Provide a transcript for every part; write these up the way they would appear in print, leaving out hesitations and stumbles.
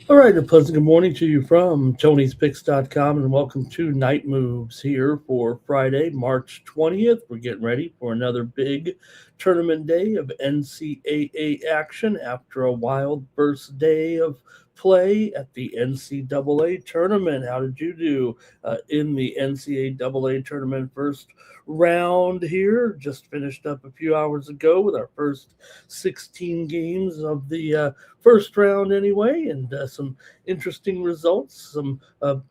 All right, a pleasant good morning to you from Tony'sPicks.com, and welcome to Night Moves here for Friday, March 20th. We're getting ready for another big tournament day of NCAA action after a wild first day of play at the NCAA tournament. How did you do in the NCAA tournament first round here? Just finished up a few hours ago with our first 16 games of the first round anyway, and some interesting results, some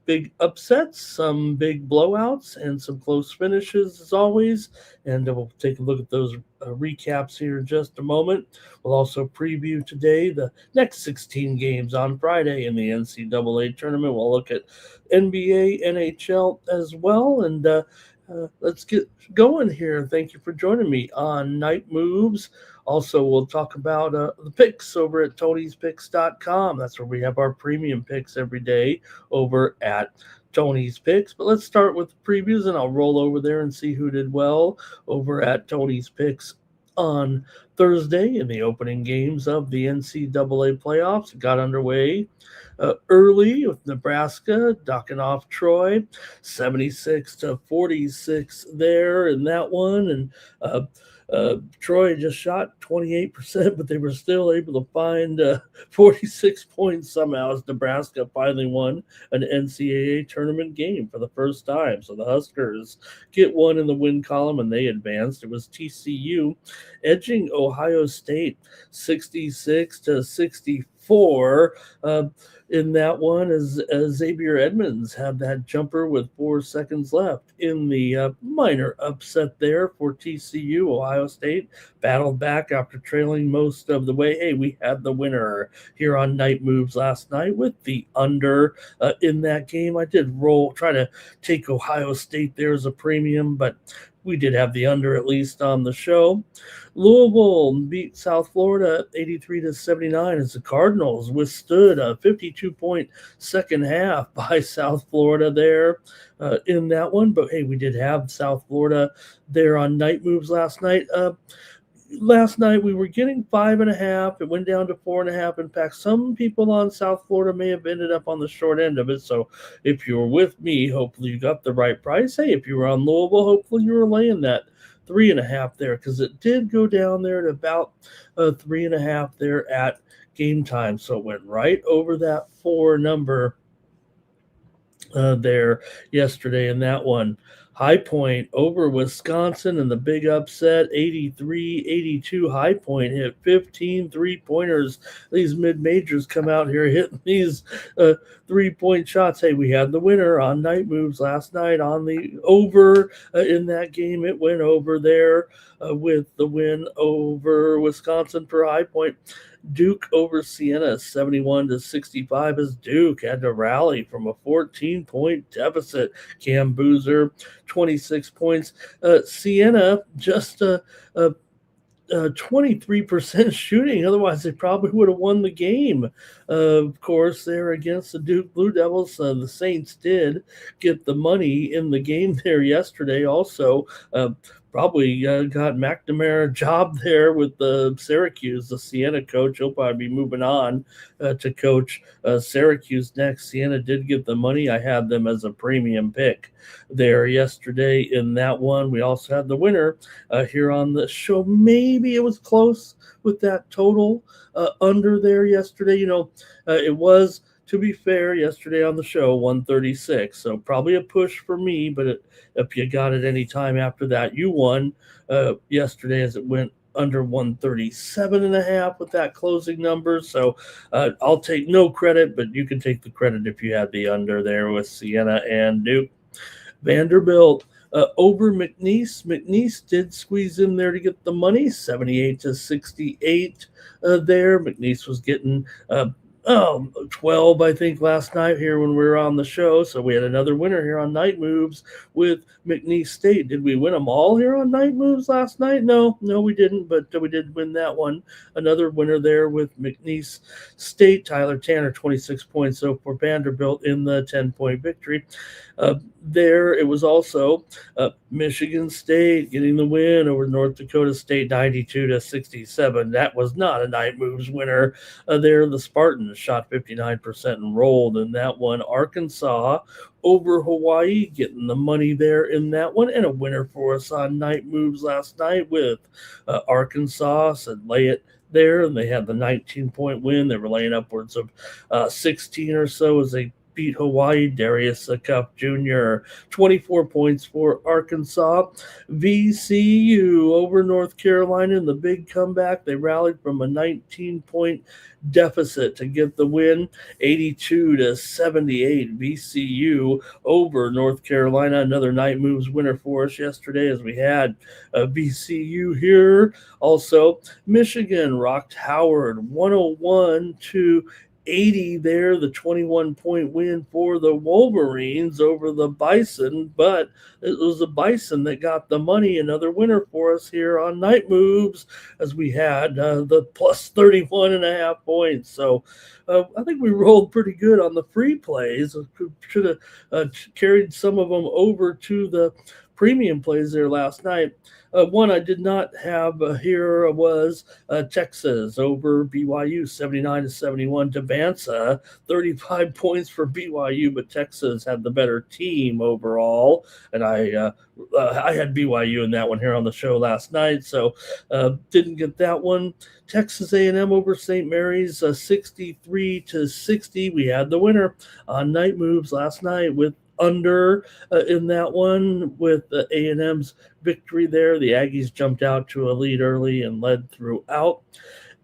big upsets, some big blowouts, and some close finishes as always. And we'll take a look at those recaps here in just a moment. We'll also preview today the next 16 games on Friday in the NCAA tournament. We'll look at NBA, NHL as well, and let's get going here. Thank you for joining me on Night Moves. Also, we'll talk about the picks over at Tony'sPicks.com. That's where we have our premium picks every day over at Tony's Picks. But let's start with the previews, and I'll roll over there and see who did well over at Tony's Picks on Thursday in the opening games of the NCAA playoffs. It got underway early with Nebraska knocking off Troy, 76-46 there in that one. And Troy just shot 28%, but they were still able to find 46 points somehow as Nebraska finally won an NCAA tournament game for the first time. So the Huskers get one in the win column, and they advanced. It was TCU edging Ohio State 66-64. In that one, as Xavier Edmonds had that jumper with 4 seconds left in the minor upset there for TCU. Ohio State battled back after trailing most of the way. Hey, we had the winner here on Night Moves last night with the under in that game. I did try to take Ohio State there as a premium, but we did have the under at least on the show. Louisville beat South Florida 83-79 as the Cardinals withstood a 52-point second half by South Florida there in that one. But hey, we did have South Florida there on Night Moves last night. Last night we were getting 5.5. It went down to 4.5. In fact, some people on South Florida may have ended up on the short end of it. So if you were with me, hopefully you got the right price. Hey, if you were on Louisville, hopefully you were laying that 3.5 there, because it did go down there to about 3.5 there at game time. So it went right over that 4 number there yesterday in that one. High Point over Wisconsin and the big upset, 83-82. High Point hit 15 three-pointers. These mid-majors come out here hitting these three-point shots. Hey, we had the winner on Night Moves last night on the over in that game. It went over there with the win over Wisconsin for High Point. Duke over Siena 71-65 as Duke had to rally from a 14-point deficit. Cam Boozer, 26 points. Siena just 23% shooting. Otherwise, they probably would have won the game. Of course, they're against the Duke Blue Devils. The Saints did get the money in the game there yesterday also. probably got McNamara a job there with Syracuse, the Siena coach. He'll probably be moving on to coach Syracuse next. Siena did get the money. I had them as a premium pick there yesterday in that one. We also had the winner here on the show. Maybe it was close with that total under there yesterday. It was, to be fair, yesterday on the show, 136. So probably a push for me, but if you got it any time after that, you won yesterday as it went under 137 and a half with that closing number. So I'll take no credit, but you can take the credit if you had the under there with Siena and Duke. Vanderbilt over McNeese. McNeese did squeeze in there to get the money, 78-68 there. McNeese was getting 12, I think, last night here when we were on the show. So we had another winner here on Night Moves with McNeese State. Did we win them all here on Night Moves last night? No, we didn't, but we did win that one. Another winner there with McNeese State. Tyler Tanner, 26 points. So for Vanderbilt in the 10-point victory. There it was also Michigan State getting the win over North Dakota State, 92-67. That was not a Night Moves winner. There the Spartans shot 59% and rolled in that one. Arkansas over Hawaii, getting the money there in that one, and a winner for us on Night Moves last night with Arkansas. Said lay it there, and they had the 19-point win. They were laying upwards of 16 or so as they beat Hawaii. Darius Cup Jr., 24 points for Arkansas. VCU over North Carolina in the big comeback. They rallied from a 19-point deficit to get the win, 82-78. VCU over North Carolina. Another Night Moves winner for us yesterday as we had VCU here. Also, Michigan rocked Howard 101-80 there, the 21-point win for the Wolverines over the Bison, but it was the Bison that got the money. Another winner for us here on Night Moves as we had the plus 31.5 points. So I think we rolled pretty good on the free plays. Should have carried some of them over to the premium plays there last night. One I did not have here was Texas over BYU, 79-71. Devanza, 35 points for BYU, but Texas had the better team overall. And I had BYU in that one here on the show last night, so didn't get that one. Texas A&M over St. Mary's, 63-60. We had the winner on Night Moves last night with under in that one with A&M's victory there. The Aggies jumped out to a lead early and led throughout.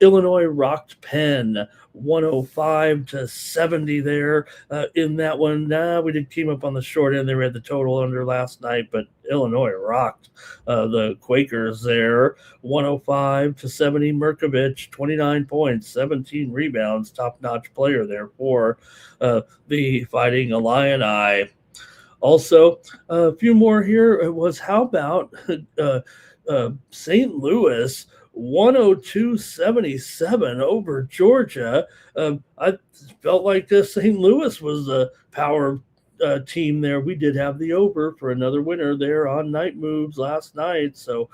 Illinois rocked Penn 105-70 there in that one. We did team up on the short end. They had the total under last night, but Illinois rocked the Quakers there 105-70. Merkovich, 29 points, 17 rebounds, top-notch player there for the Fighting Illini. Also, a few more here. It was, how about St. Louis 102-77 over Georgia? I felt like St. Louis was a power team there. We did have the over for another winner there on Night Moves last night. So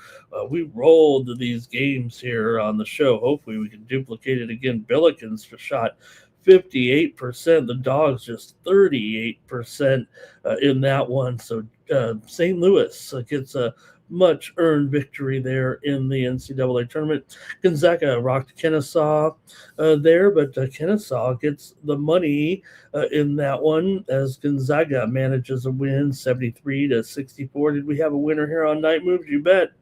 we rolled these games here on the show. Hopefully we can duplicate it again. Billikens shot 58%. The Dogs just 38% in that one. So St. Louis gets a much earned victory there in the NCAA tournament. Gonzaga rocked Kennesaw there, but Kennesaw gets the money in that one as Gonzaga manages a win 73-64. Did we have a winner here on Night Moves? You bet.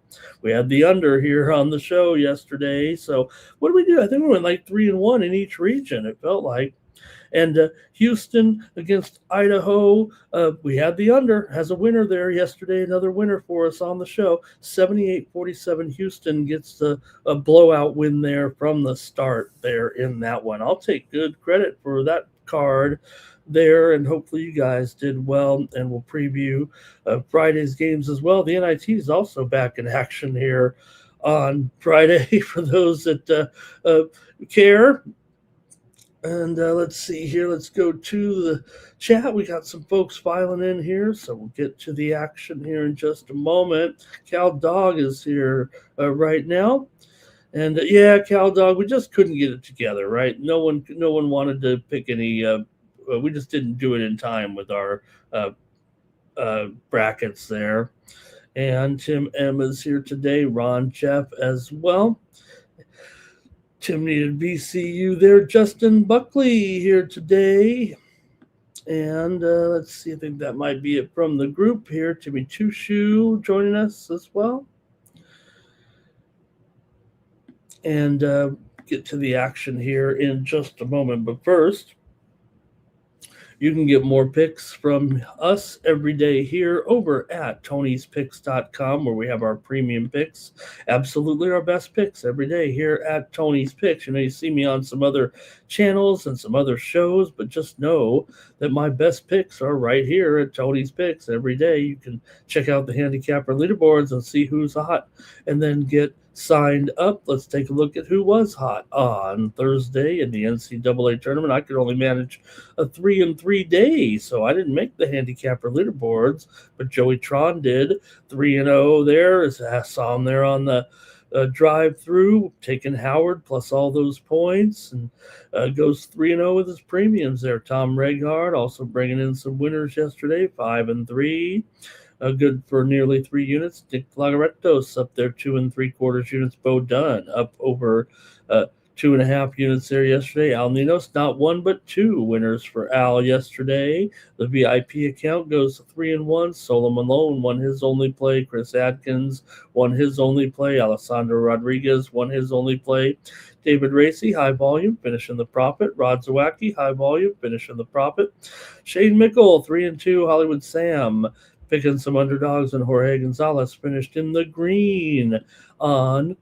We had the under here on the show yesterday. So what did we do? I think we went like 3-1 in each region, it felt like. And Houston against Idaho, we had the under, has a winner there yesterday, another winner for us on the show. 78-47, Houston gets a blowout win there from the start there in that one. I'll take good credit for that card there, and hopefully you guys did well, and we'll preview Friday's games as well. The NIT is also back in action here on Friday for those that care. And let's see here. Let's go to the chat. We got some folks filing in here, so we'll get to the action here in just a moment. Cal Dog is here right now. And yeah, Cal Dog, we just couldn't get it together, right? No one wanted to pick any. We just didn't do it in time with our uh, brackets there. And Tim M is here today. Ron Jeff as well. Tim needed VCU there. Justin Buckley here today. And let's see, I think that might be it from the group here. Timmy Tushu joining us as well. And get to the action here in just a moment. But first, you can get more picks from us every day here over at Tony'sPicks.com, where we have our premium picks. Absolutely our best picks every day here at Tony's Picks. You know, you see me on some other channels and some other shows, but just know that my best picks are right here at Tony's Picks every day. You can check out the handicapper leaderboards and see who's hot and then get signed up. Let's take a look at who was hot on Thursday in the NCAA tournament. I could only manage a 3-3 day, so I didn't make the handicapper leaderboards, but Joey Tron did 3-0 there. I saw him there on the drive through, taking Howard plus all those points, and goes 3-0 with his premiums there. Tom Reghard also bringing in some winners yesterday, 5-3. Good for nearly 3 units. Nick Lagaretos up there, 2 3/4 units. Bo Dunn up over 2.5 units there yesterday. Al Ninos, not 1 but 2 winners for Al yesterday. The VIP account goes 3-1. Solomon Malone won his only play. Chris Adkins won his only play. Alessandro Rodriguez won his only play. David Racy, high volume, finishing the profit. Rod Zawacki, high volume, finishing the profit. Shane Mickle, 3-2. Hollywood Sam, picking some underdogs, and Jorge Gonzalez finished in the green on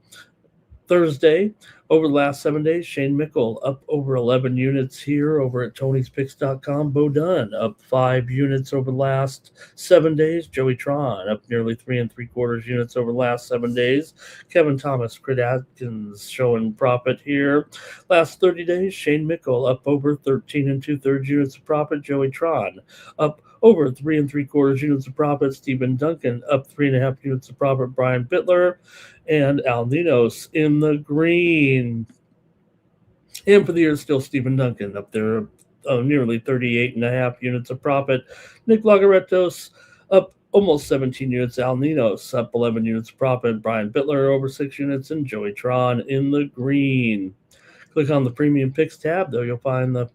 Thursday. Over the last 7 days, Shane Mickle up over 11 units here over at Tony'sPicks.com. Bo Dunn up 5 units over the last 7 days. Joey Tron up nearly 3 3/4 units over the last 7 days. Kevin Thomas, Crit Atkins showing profit here. Last 30 days, Shane Mickle up over 13 2/3 units of profit. Joey Tron up over 3 3/4 units of profit. Stephen Duncan up 3.5 units of profit. Brian Bittler and Al Ninos in the green. And for the year, still Stephen Duncan up there, nearly 38.5 units of profit. Nick Lagaretos up almost 17 units. Al Ninos up 11 units of profit. Brian Bittler over 6 units. And Joey Tron in the green. Click on the Premium Picks tab, though. You'll find the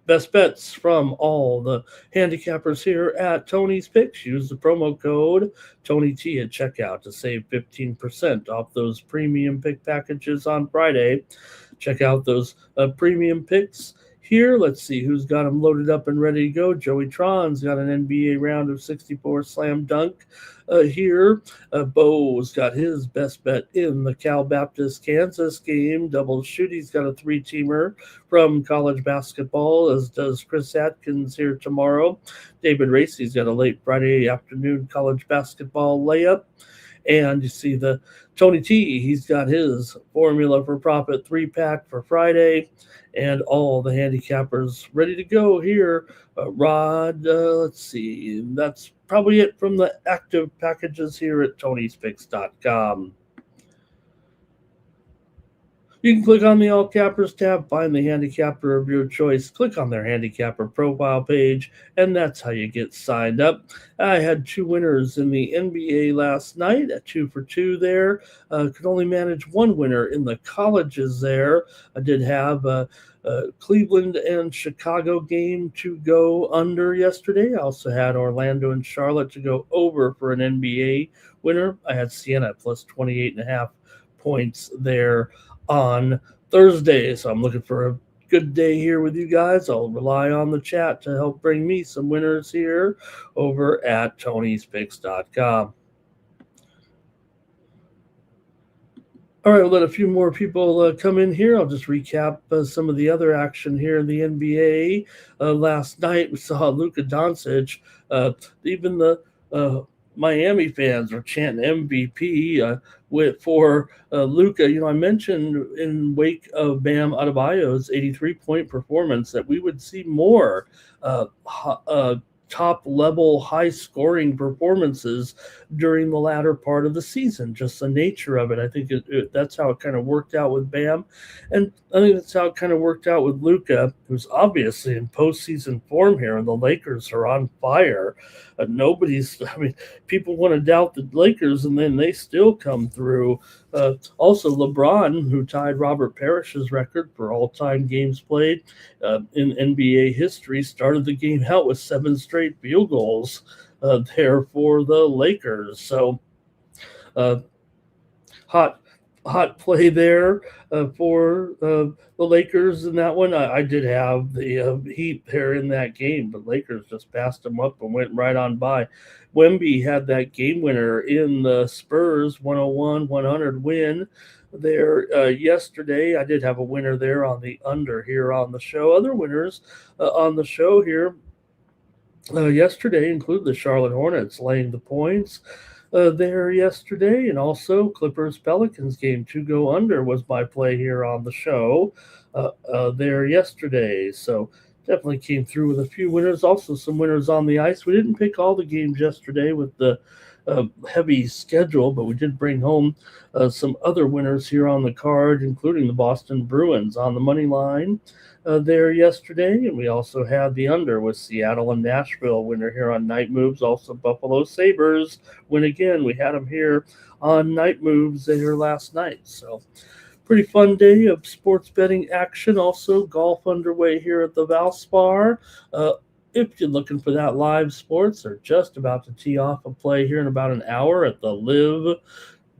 best bets from all the handicappers here at Tony's Picks. Use the promo code TonyT at checkout to save 15% off those premium pick packages on Friday. Check out those premium picks here. Let's see who's got them loaded up and ready to go. Joey Tron's got an NBA round of 64 slam dunk here. Bo's got his best bet in the Cal Baptist Kansas game. Double shoot. He's got a 3-teamer from college basketball, as does Chris Atkins here tomorrow. David Racy's got a late Friday afternoon college basketball layup. And you see the Tony T, he's got his formula for profit 3-pack for Friday, and all the handicappers ready to go here. Rod, let's see, that's probably it from the active packages here at Tony'sPicks.com. You can click on the All Cappers tab, find the handicapper of your choice, click on their handicapper profile page, and that's how you get signed up. I had 2 winners in the NBA last night, at 2 for 2 there. Could only manage 1 winner in the colleges there. I did have Cleveland and Chicago game to go under yesterday. I also had Orlando and Charlotte to go over for an NBA winner. I had Siena plus 28.5 points there on Thursday. So I'm looking for a good day here with you guys. I'll rely on the chat to help bring me some winners here over at Tony'sPicks.com. All right, we'll let a few more people come in here. I'll just recap some of the other action here in the NBA. Last night, we saw Luka Doncic, even the Miami fans are chanting MVP for Luka. I mentioned in wake of Bam Adebayo's 83-point performance that we would see more uh, top level, high scoring performances during the latter part of the season. Just the nature of it. I think that's how it kind of worked out with Bam. And I think that's how it kind of worked out with Luka, who's obviously in postseason form here, and the Lakers are on fire. I mean, people want to doubt the Lakers, and then they still come through. Also, LeBron, who tied Robert Parrish's record for all-time games played in NBA history, started the game out with 7 straight field goals there for the Lakers. So, uh, hot play there for the Lakers in that one. I did have the Heat there in that game, but Lakers just passed them up and went right on by. Wemby had that game winner in the Spurs 101-100 win there yesterday. I did have a winner there on the under here on the show. Other winners on the show here yesterday include the Charlotte Hornets laying the points there yesterday, and also Clippers Pelicans game to go under was my play here on the show there yesterday. So definitely came through with a few winners. Also some winners on the ice. We didn't pick all the games yesterday with the heavy schedule, but we did bring home some other winners here on the card, including the Boston Bruins on the money line there yesterday. And we also had the under with Seattle and Nashville winner here on Night Moves. Also Buffalo Sabres win again. We had them here on Night Moves there last night. So pretty fun day of sports betting action. Also golf underway here at the Valspar. If you're looking for that live sports, they're just about to tee off a play here in about an hour at the Live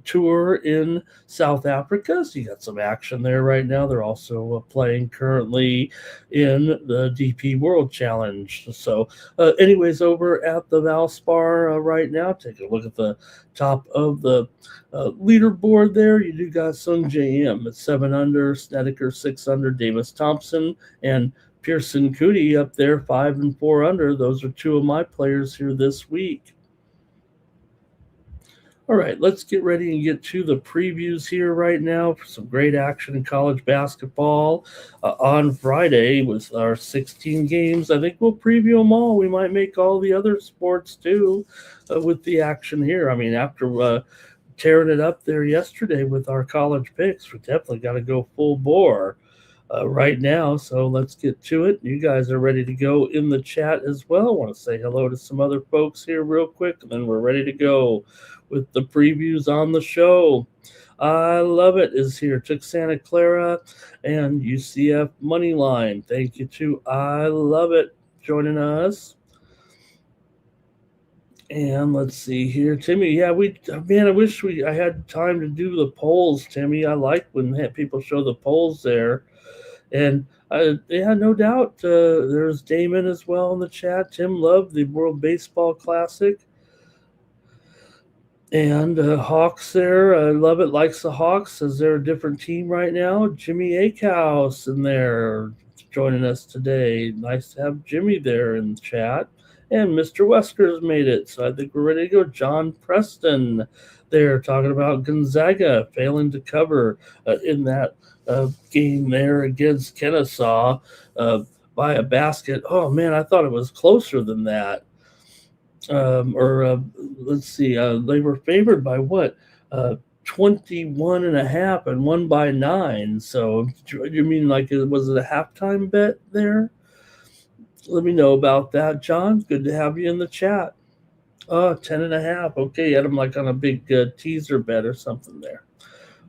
Tour in South Africa. So you got some action there right now. They're also playing currently in the DP World Challenge. So anyways, over at the Valspar right now, take a look at the top of the leaderboard there. You do got Sung J.M. at 7 under, Snedeker 6 under, Davis Thompson and Pearson Cootie up there 5 and 4 under. Those are 2 of my players here this week. All right, let's get ready and get to the previews here right now for some great action in college basketball. On Friday was our 16 games. I think we'll preview them all. We might make all the other sports too with the action here. I mean, after tearing it up there yesterday with our college picks, we definitely got to go full bore right now. So let's get to it. You guys are ready to go in the chat as well. I want to say hello to some other folks here real quick, and then we're ready to go with the previews on the show. I love it is here. Took Santa Clara and UCF Moneyline. Thank you to I love it joining us. And let's see here, Timmy. Yeah, I wish I had time to do the polls, Timmy. I like when people show the polls there. And yeah, no doubt. There's Damon as well in the chat. Tim loved the World Baseball Classic. And Hawks there. I love it. Likes the Hawks. Is there a different team right now? Jimmy Akehouse in there joining us today. Nice to have Jimmy there in the chat. And Mr. Wesker's made it. So I think we're ready to go. John Preston there talking about Gonzaga failing to cover in that game there against Kennesaw by a basket. Oh, man, I thought it was closer than that. Let's see, they were favored by what? 21 and a half and won by 9. So you mean like was it a halftime bet there? Let me know about that, John. Good to have you in the chat. 10 and a half. Okay, you had them like on a big teaser bet or something there.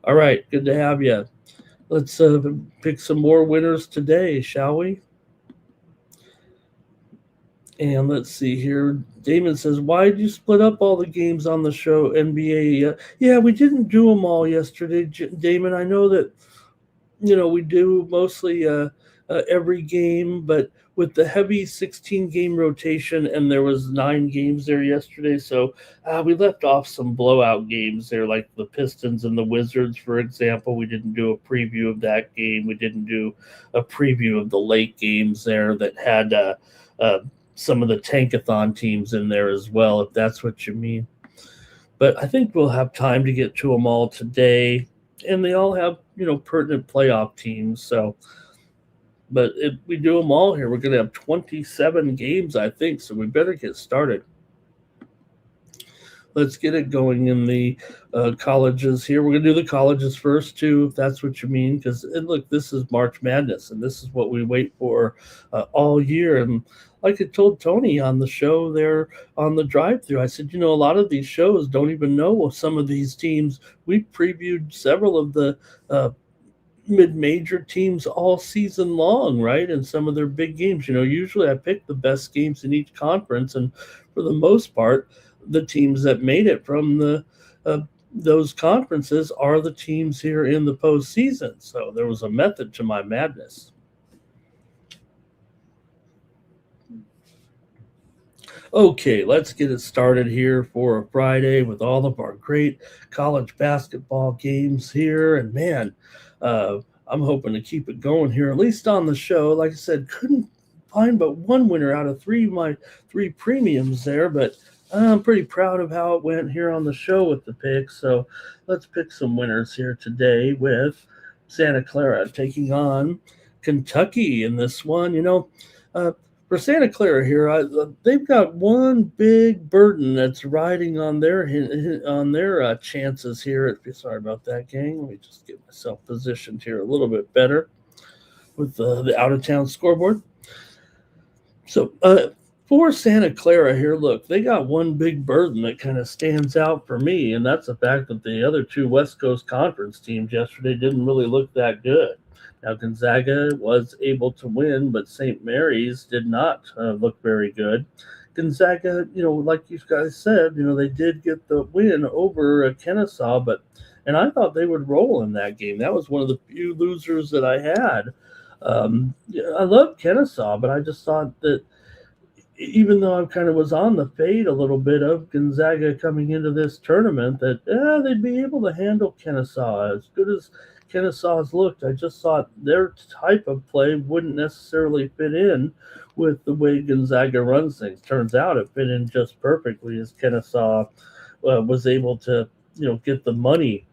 All right, good to have you. Let's pick some more winners today, shall we? And let's see here. Damon says, why did you split up all the games on the show, NBA? Yeah, we didn't do them all yesterday, Damon. I know that, we do mostly every game, but with the heavy 16-game rotation, and there was 9 games there yesterday, so we left off some blowout games there, like the Pistons and the Wizards, for example. We didn't do a preview of that game. We didn't do a preview of the late games there that had some of the tankathon teams in there as well, if that's what you mean. but I think we'll have time to get to them all today. And they all have, pertinent playoff teams. So, but if we do them all here, we're going to have 27 games, I think. So we better get started. Let's get it going in the colleges here. We're going to do the colleges first, too, if that's what you mean. Because, look, this is March Madness, and this is what we wait for all year. And like I told Tony on the show there on the drive-thru, I said, a lot of these shows don't even know some of these teams. We previewed several of the mid-major teams all season long, right? And some of their big games. Usually I pick the best games in each conference, and for the most part, the teams that made it from those conferences are the teams here in the postseason. So there was a method to my madness. Okay, let's get it started here for a Friday with all of our great college basketball games here. And man, I'm hoping to keep it going here, at least on the show. Like I said, couldn't find but one winner out of my three premiums there, but I'm pretty proud of how it went here on the show with the picks. So let's pick some winners here today with Santa Clara taking on Kentucky in this one. For Santa Clara here, they've got one big burden that's riding on their chances here. Sorry about that, gang. Let me just get myself positioned here a little bit better with the out-of-town scoreboard. So for Santa Clara here, look, they got one big burden that kind of stands out for me, and that's the fact that the other two West Coast Conference teams yesterday didn't really look that good. Now, Gonzaga was able to win, but St. Mary's did not look very good. Gonzaga, like you guys said, they did get the win over Kennesaw, and I thought they would roll in that game. That was one of the few losers that I had. I love Kennesaw, but I just thought that even though I kind of was on the fade a little bit of Gonzaga coming into this tournament, that they'd be able to handle Kennesaw as good as Kennesaw's looked. I just thought their type of play wouldn't necessarily fit in with the way Gonzaga runs things. Turns out it fit in just perfectly as Kennesaw was able to, get the money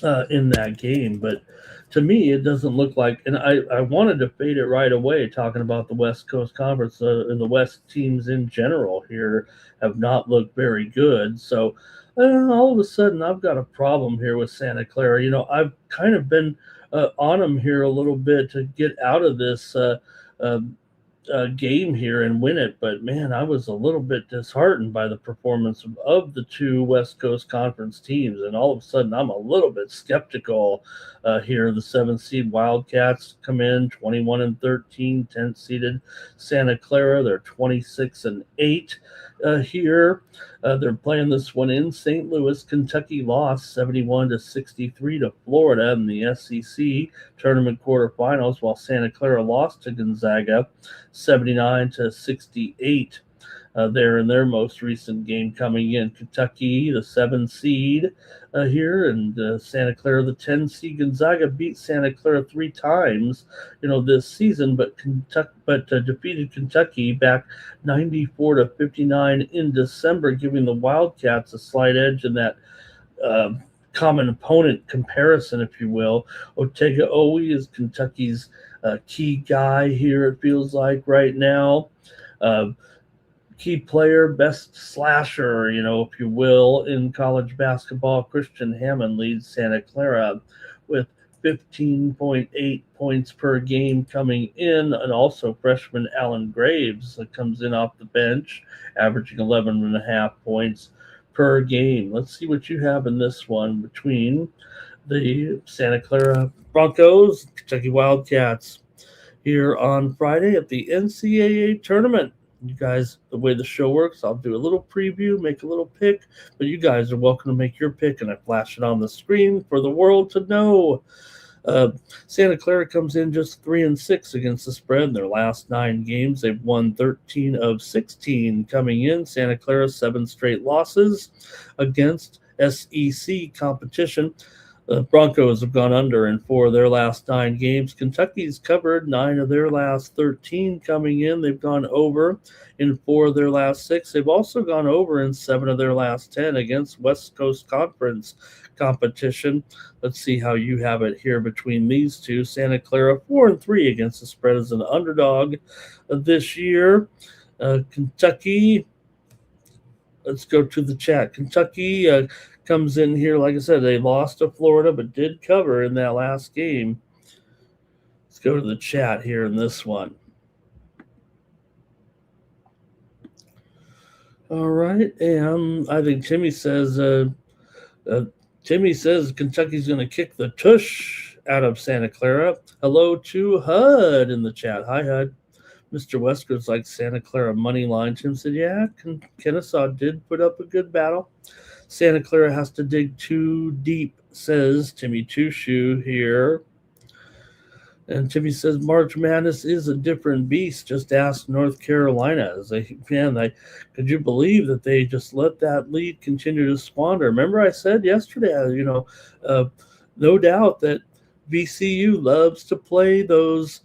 in that game. But to me, it doesn't look like, and I wanted to fade it right away, talking about the West Coast Conference and the West teams in general here have not looked very good. So all of a sudden, I've got a problem here with Santa Clara. I've kind of been on them here a little bit to get out of this game here and win it. But man, I was a little bit disheartened by the performance of the two West Coast Conference teams. And all of a sudden, I'm a little bit skeptical here. The 7th seed Wildcats come in 21-13, 10th seeded Santa Clara. They're 26-8 here. They're playing this one in St. Louis. Kentucky lost 71-63 to Florida in the SEC tournament quarterfinals, while Santa Clara lost to Gonzaga 79-68 there in their most recent game coming in. Kentucky, the 7 seed here, and Santa Clara, the 10 seed. Gonzaga beat Santa Clara 3 times, this season, but defeated Kentucky back 94-59 in December, giving the Wildcats a slight edge in that common opponent comparison, if you will. Otega Owe is Kentucky's key guy here, it feels like right now. Key player, best slasher, if you will, in college basketball. Christian Hammond leads Santa Clara with 15.8 points per game coming in, and also freshman Alan Graves comes in off the bench, averaging 11.5 points per game. Let's see what you have in this one between the Santa Clara Broncos, Kentucky Wildcats here on Friday at the NCAA tournament. You guys, the way the show works, I'll do a little preview, make a little pick, but you guys are welcome to make your pick, and I flash it on the screen for the world to know. Santa Clara comes in just 3-6 against the spread in their last 9 games. They've won 13 of 16 coming in. Santa Clara 7 straight losses against SEC competition. The Broncos have gone under in 4 of their last 9 games. Kentucky's covered 9 of their last 13 coming in. They've gone over in 4 of their last 6. They've also gone over in 7 of their last 10 against West Coast Conference competition. Let's see how you have it here between these two. Santa Clara 4-3 against the spread as an underdog this year. Kentucky, let's go to the chat. Kentucky comes in here, like I said, they lost to Florida but did cover in that last game. Let's go to the chat here in this one. All right, and I think Timmy says Kentucky's going to kick the tush out of Santa Clara. Hello to HUD in the chat. Hi, HUD. Mr. Westcoast likes Santa Clara money line. Tim said, yeah, Kennesaw did put up a good battle. Santa Clara has to dig too deep, says Timmy Two Shoe here. And Timmy says March Madness is a different beast. Just ask North Carolina. Could you believe that they just let that lead continue to squander? Remember, I said yesterday, no doubt that VCU loves to play those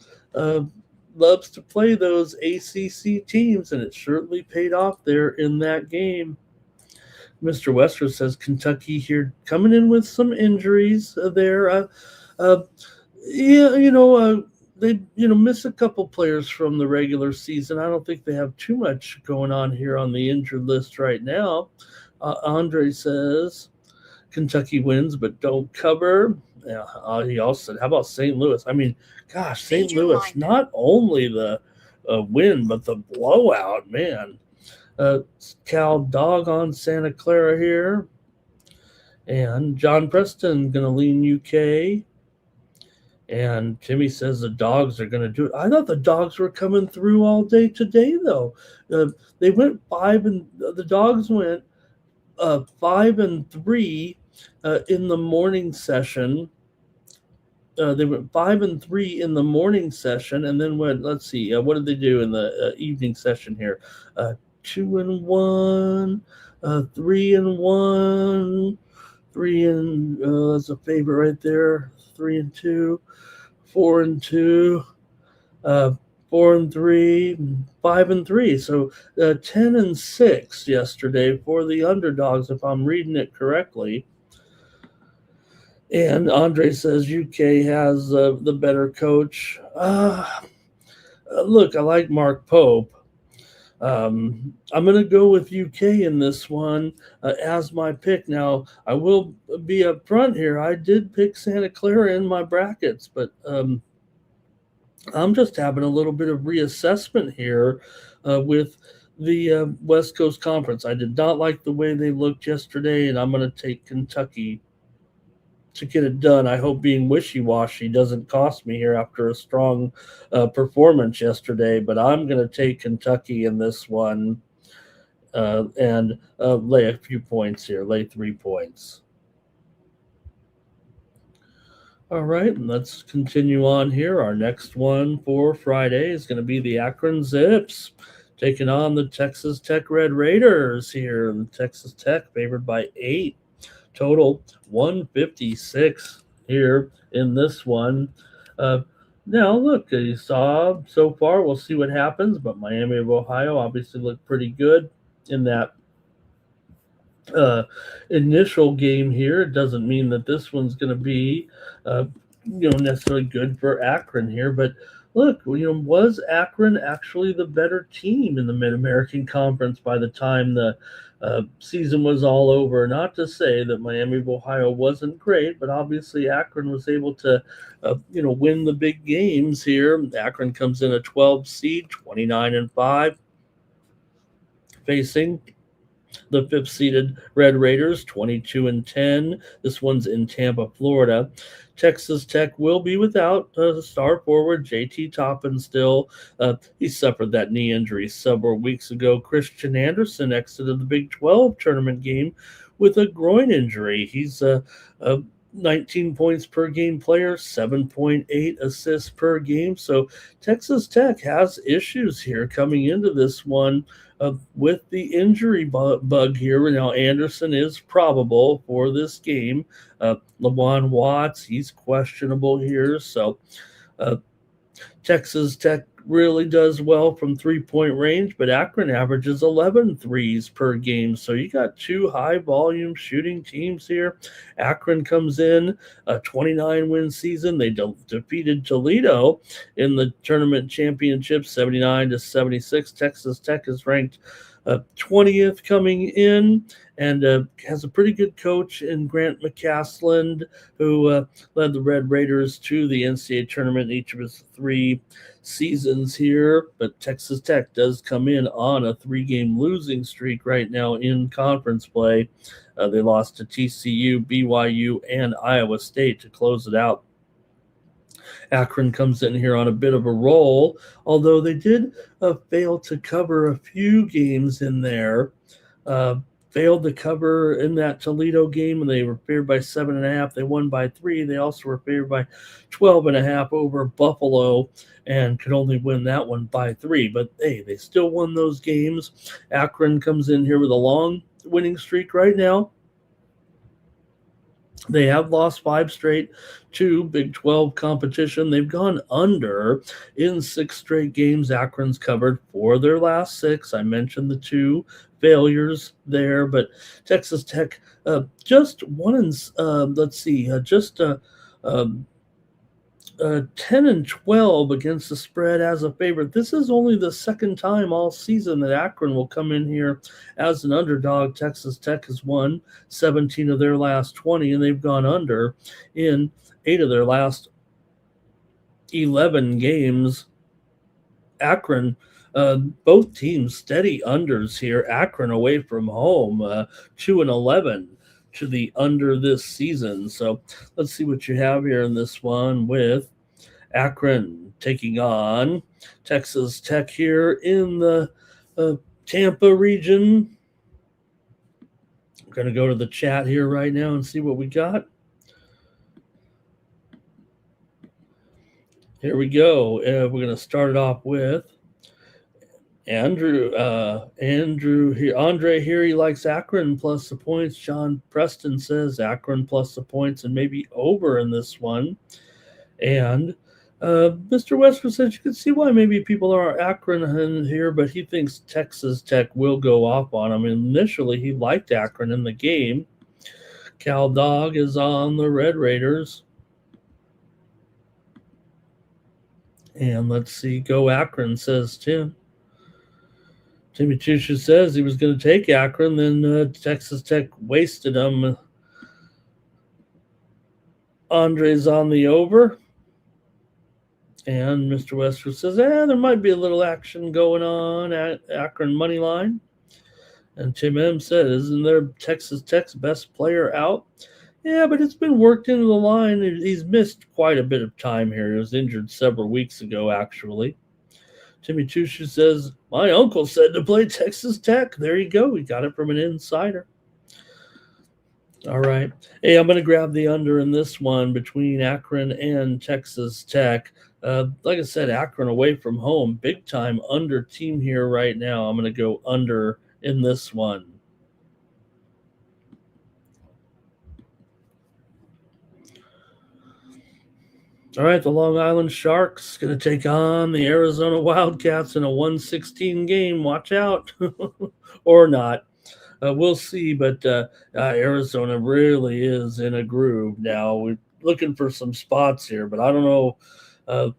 ACC teams, and it certainly paid off there in that game. Mr. Wester says Kentucky here coming in with some injuries there. They miss a couple players from the regular season. I don't think they have too much going on here on the injured list right now. Andre says Kentucky wins but don't cover. He also said, how about St. Louis? I mean, gosh, St. Louis, not only the win, but the blowout, man. Cal Dog on Santa Clara here. And John Preston going to lean UK. And Timmy says the Dogs are going to do it. I thought the Dogs were coming through all day today, though. They went 5 and the Dogs went 5-3 in the morning session. They went 5-3 in the morning session, and then went. Let's see, what did they do in the evening session here? 2-1, 3-1, 3 that's a favorite right there. 3-2, 4-2, 4-3, 5-3. So 10-6 yesterday for the underdogs, if I'm reading it correctly. And Andre says UK has the better coach. Look, I like Mark Pope. I'm going to go with UK in this one as my pick. Now, I will be up front here. I did pick Santa Clara in my brackets, but I'm just having a little bit of reassessment here with the West Coast Conference. I did not like the way they looked yesterday, and I'm going to take Kentucky to get it done. I hope being wishy-washy doesn't cost me here after a strong performance yesterday, but I'm going to take Kentucky in this one and lay a few points here, lay 3 points. All right, and let's continue on here. Our next one for Friday is going to be the Akron Zips taking on the Texas Tech Red Raiders here. The Texas Tech favored by 8. Total 156 here in this one. Now, look, you saw so far, we'll see what happens, but Miami of Ohio obviously looked pretty good in that initial game here. It doesn't mean that this one's going to be, necessarily good for Akron here, but look, was Akron actually the better team in the Mid-American Conference by the time the season was all over? Not to say that Miami of Ohio wasn't great, but obviously Akron was able to, win the big games here. Akron comes in a 12 seed, 29-5, facing the 5th seeded Red Raiders, 22-10. This one's in Tampa, Florida. Texas Tech will be without star forward JT Toppin still. He suffered that knee injury several weeks ago. Christian Anderson exited the Big 12 tournament game with a groin injury. He's a 19 points per game player, 7.8 assists per game. So Texas Tech has issues here coming into this one. with the injury bug here. Now, Anderson is probable for this game. LeBron Watts, he's questionable here. So, uh, Texas Tech really does well from 3-point range, but Akron averages 11 threes per game. So you got two high volume shooting teams here. Akron comes in a 29 win season. They defeated Toledo in the tournament championship 79-76. Texas Tech is ranked 20th coming in and has a pretty good coach in Grant McCasland, who led the Red Raiders to the NCAA tournament in each of his 3 seasons here. But Texas Tech does come in on a 3-game losing streak right now in conference play. They lost to TCU, BYU, and Iowa State to close it out. Akron comes in here on a bit of a roll, although they did fail to cover a few games in there. Failed to cover in that Toledo game, and they were favored by 7.5. They won by 3. They also were favored by 12.5 over Buffalo and could only win that one by 3. But hey, they still won those games. Akron comes in here with a long winning streak right now. They have lost 5 straight to Big 12 competition. They've gone under in 6 straight games. Akron's covered for their last 6. I mentioned the 2 failures there, but Texas Tech just won in, just 10-12 against the spread as a favorite. This is only the second time all season that Akron will come in here as an underdog. Texas Tech has won 17 of their last 20, and they've gone under in 8 of their last 11 games. Akron, both teams steady unders here. Akron away from home, 2-11 to the under this season. So let's see what you have here in this one with Akron taking on Texas Tech here in the Tampa region. I'm going to go to the chat here right now and see what we got. Here we go. We're going to start it off with Andrew here. Andre here, he likes Akron plus the points. John Preston says Akron plus the points and maybe over in this one. And Mr. Westford says you can see why maybe people are Akron in here, but he thinks Texas Tech will go off on him. Initially, he liked Akron in the game. Cal Dog is on the Red Raiders. And let's see, go Akron, says Tim. Timmy Tusha says he was going to take Akron, then Texas Tech wasted him. Andre's on the over. And Mr. Westford says, there might be a little action going on at Akron money line. And Tim M said, isn't there Texas Tech's best player out? Yeah, but it's been worked into the line. He's missed quite a bit of time here. He was injured several weeks ago, actually. Timmy Tusha says, my uncle said to play Texas Tech. There you go. We got it from an insider. All right. Hey, I'm going to grab the under in this one between Akron and Texas Tech. Like I said, Akron away from home. Big time under team here right now. I'm going to go under in this one. All right, the Long Island Sharks going to take on the Arizona Wildcats in a 116 game. Watch out. Or not. We'll see, but Arizona really is in a groove now. We're looking for some spots here, but I don't know.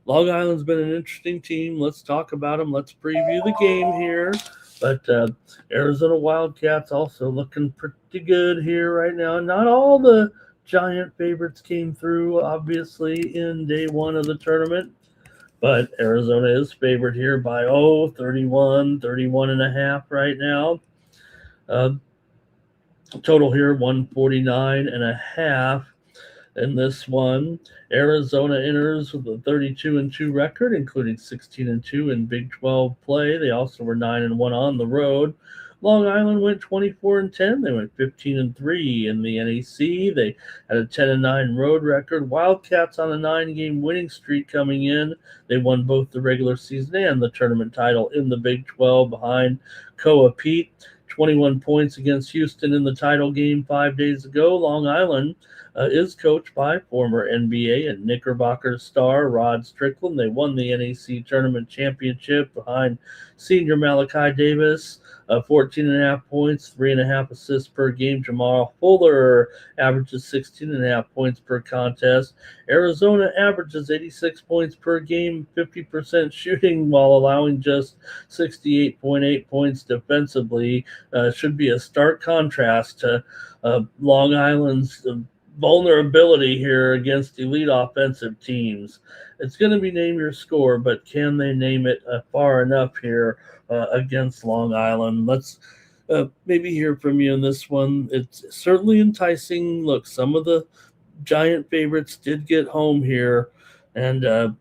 Long Island's been an interesting team. Let's talk about them. Let's preview the game here. But Arizona Wildcats also looking pretty good here right now. Not all the giant favorites came through, obviously, in day one of the tournament. But Arizona is favored here by, 31.5 right now. Total here, 149.5 in this one. Arizona enters with a 32-2 record, including 16-2 in Big 12 play. They also were 9-1 on the road. Long Island went 24-10. They went 15-3 in the NEC. They had a 10-9 road record. Wildcats on a 9-game winning streak coming in. They won both the regular season and the tournament title in the Big 12 behind Koa Pete. 21 points against Houston in the title game 5 days ago. Long Island is coached by former NBA and Knickerbocker star Rod Strickland. They won the NEC tournament championship behind senior Malachi Davis. 14.5 points, 3.5 assists per game. Jamal Fuller averages 16.5 points per contest. Arizona averages 86 points per game, 50% shooting while allowing just 68.8 points defensively. Should be a stark contrast to Long Island's vulnerability here against elite offensive teams. It's going to be name your score, but can they name it far enough here against Long Island? Let's maybe hear from you in this one. It's certainly enticing. Look, some of the giant favorites did get home here, and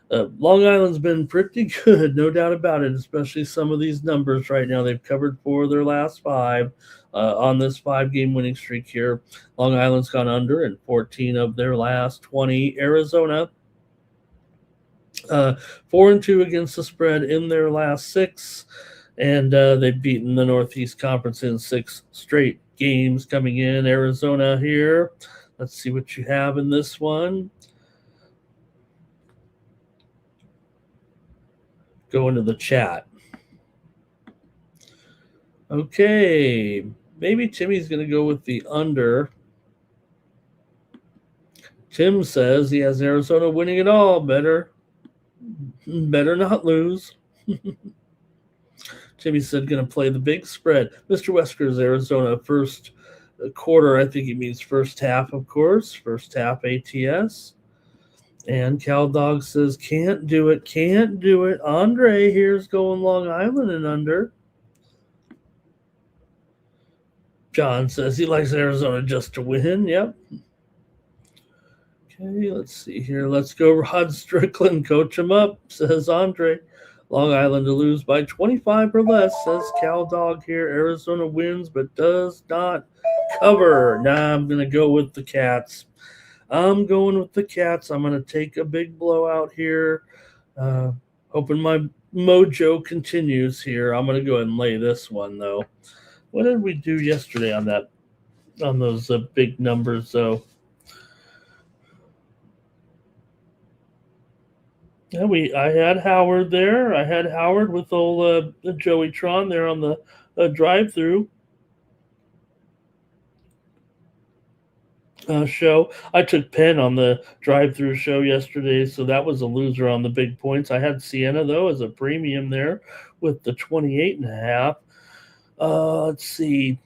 Long Island's been pretty good, no doubt about it, especially some of these numbers right now. They've covered 4 of their last 5 on this 5-game winning streak here. Long Island's gone under in 14 of their last 20. Arizona, 4-2 against the spread in their last 6. And they've beaten the Northeast Conference in 6 straight games coming in. Arizona here. Let's see what you have in this one. Go into the chat. Okay, maybe Timmy's going to go with the under. Tim says he has Arizona winning it all. Better not lose. Timmy said going to play the big spread. Mr. Wesker's Arizona first quarter. I think he means first half, of course. First half ATS. And Cal Dog says, can't do it. Andre here's going Long Island and under. John says he likes Arizona just to win. Yep. Okay, let's see here. Let's go Rod Strickland. Coach him up, says Andre. Long Island to lose by 25 or less, says Cal Dog here. Arizona wins but does not cover. Nah, I'm going to go with the Cats. I'm going with the Cats. I'm going to take a big blowout here. Hoping my mojo continues here. I'm going to go ahead and lay this one, though. What did we do yesterday on those big numbers, though? Yeah, I had Howard there. I had Howard with old Joey Tron there on the drive-through. Show. I took Penn on the drive-through show yesterday, so that was a loser on the big points. I had Siena, though, as a premium there with the 28.5. Let's see.